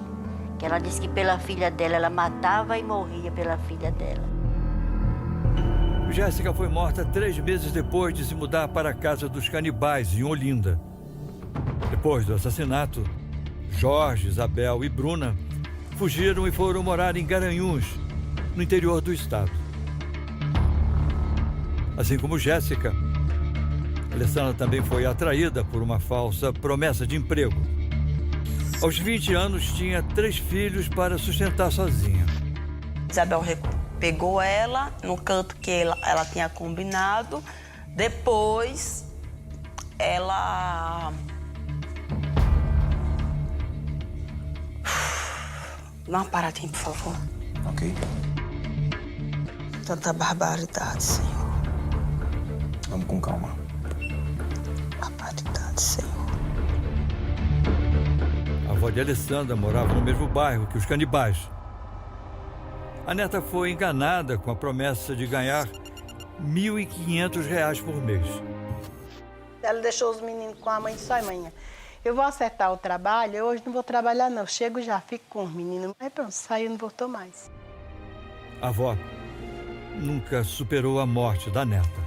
que ela disse que pela filha dela, ela matava e morria pela filha dela. Jéssica foi morta 3 meses depois de se mudar para a casa dos canibais, em Olinda. Depois do assassinato, Jorge, Isabel e Bruna fugiram e foram morar em Garanhuns, no interior do estado. Assim como Jéssica, Alessandra também foi atraída por uma falsa promessa de emprego. Aos 20 anos, tinha 3 filhos para sustentar sozinha. Isabel pegou ela no canto que ela tinha combinado. Depois, ela... Dá uma paradinha, por favor. Ok. Tanta barbaridade, Senhor. Vamos com calma. Barbaridade, Senhor. A avó de Alessandra morava no mesmo bairro que os canibais. A neta foi enganada com a promessa de ganhar R$ 1.500 por mês. Ela deixou os meninos com a mãe e disse: olha, mãe, eu vou acertar o trabalho, eu hoje não vou trabalhar não, chego já, fico com os meninos. Aí pronto, saiu e não voltou mais. A avó nunca superou a morte da neta.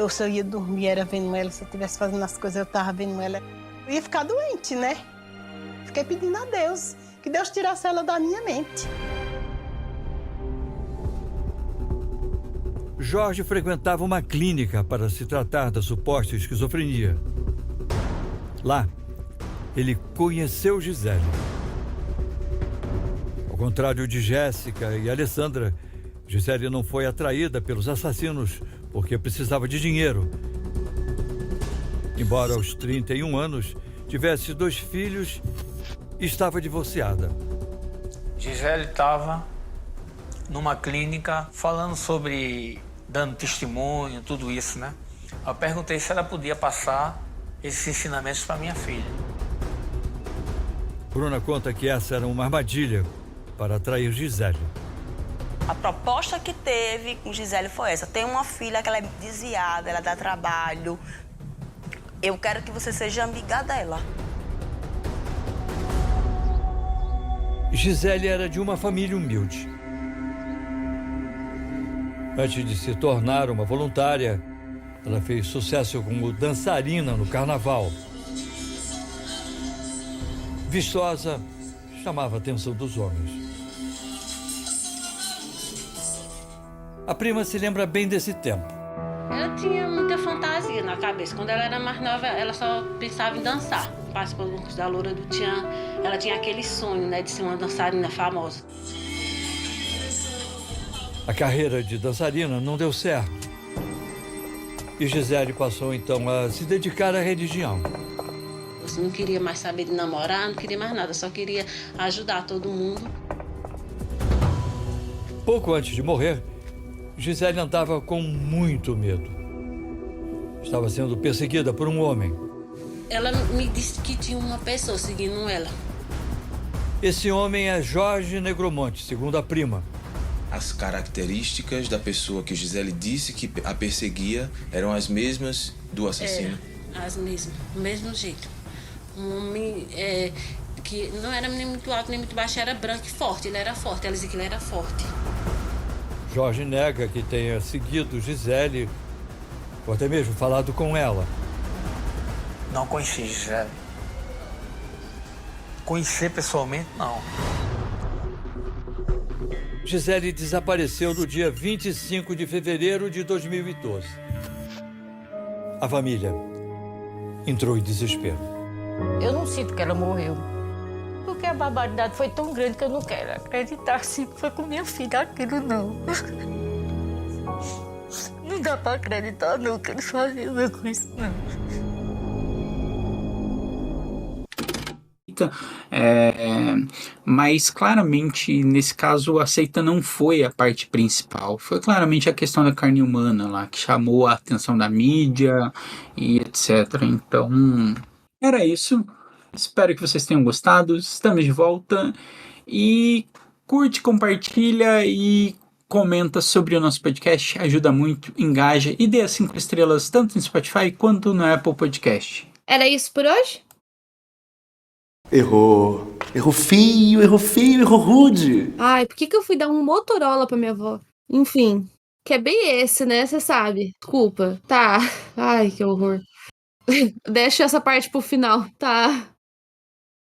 Se eu ia dormir, era vendo ela, se eu estivesse fazendo as coisas, eu estava vendo ela. Eu ia ficar doente, né? Fiquei pedindo a Deus, que Deus tirasse ela da minha mente. Jorge frequentava uma clínica para se tratar da suposta esquizofrenia. Lá, ele conheceu Gisele. Ao contrário de Jéssica e Alessandra, Gisele não foi atraída pelos assassinos porque precisava de dinheiro. Embora aos 31 anos tivesse 2 filhos, estava divorciada. Gisele estava numa clínica falando sobre dando testemunho, tudo isso, né? Eu perguntei se ela podia passar esses ensinamentos para minha filha. Bruna conta que essa era uma armadilha para atrair Gisele. A proposta que teve com Gisele foi essa. Tem uma filha que ela é desviada, ela dá trabalho. Eu quero que você seja amiga dela. Gisele era de uma família humilde. Antes de se tornar uma voluntária, ela fez sucesso como dançarina no carnaval. Vistosa, chamava a atenção dos homens. A prima se lembra bem desse tempo. Ela tinha muita fantasia na cabeça. Quando ela era mais nova, ela só pensava em dançar. Participou do concurso da Loura do Tchan. Ela tinha aquele sonho, né, de ser uma dançarina famosa. A carreira de dançarina não deu certo. E Gisele passou então a se dedicar à religião. Eu não queria mais saber de namorar, não queria mais nada, só queria ajudar todo mundo. Pouco antes de morrer, Gisele andava com muito medo. Estava sendo perseguida por um homem. Ela me disse que tinha uma pessoa seguindo ela. Esse homem é Jorge Negromonte, segundo a prima. As características da pessoa que Gisele disse que a perseguia eram as mesmas do assassino? As mesmas, do mesmo jeito. Um homem que não era nem muito alto nem muito baixo, era branco e forte. Ele era forte, ela dizia que ele era forte. Jorge nega que tenha seguido Gisele, ou até mesmo falado com ela. Não conheci Gisele. Conhecer pessoalmente, não. Gisele desapareceu no dia 25 de fevereiro de 2012. A família entrou em desespero. Eu não sinto que ela morreu. Porque a barbaridade foi tão grande que eu não quero acreditar se foi com minha filha aquilo, não. Não dá pra acreditar, não, que eles faziam com isso, não. Mas claramente nesse caso a seita não foi a parte principal, foi claramente a questão da carne humana lá que chamou a atenção da mídia e etc. Então era isso, espero que vocês tenham gostado, estamos de volta e curte, compartilha e comenta sobre o nosso podcast, ajuda muito, engaja e dê as 5 estrelas tanto no Spotify quanto no Apple Podcast. Era isso por hoje? Errou. Errou feio, errou rude. Ai, por que eu fui dar um Motorola pra minha avó? Enfim, que é bem esse, né? Você sabe. Desculpa. Tá. Ai, que horror. Deixa essa parte pro final, tá?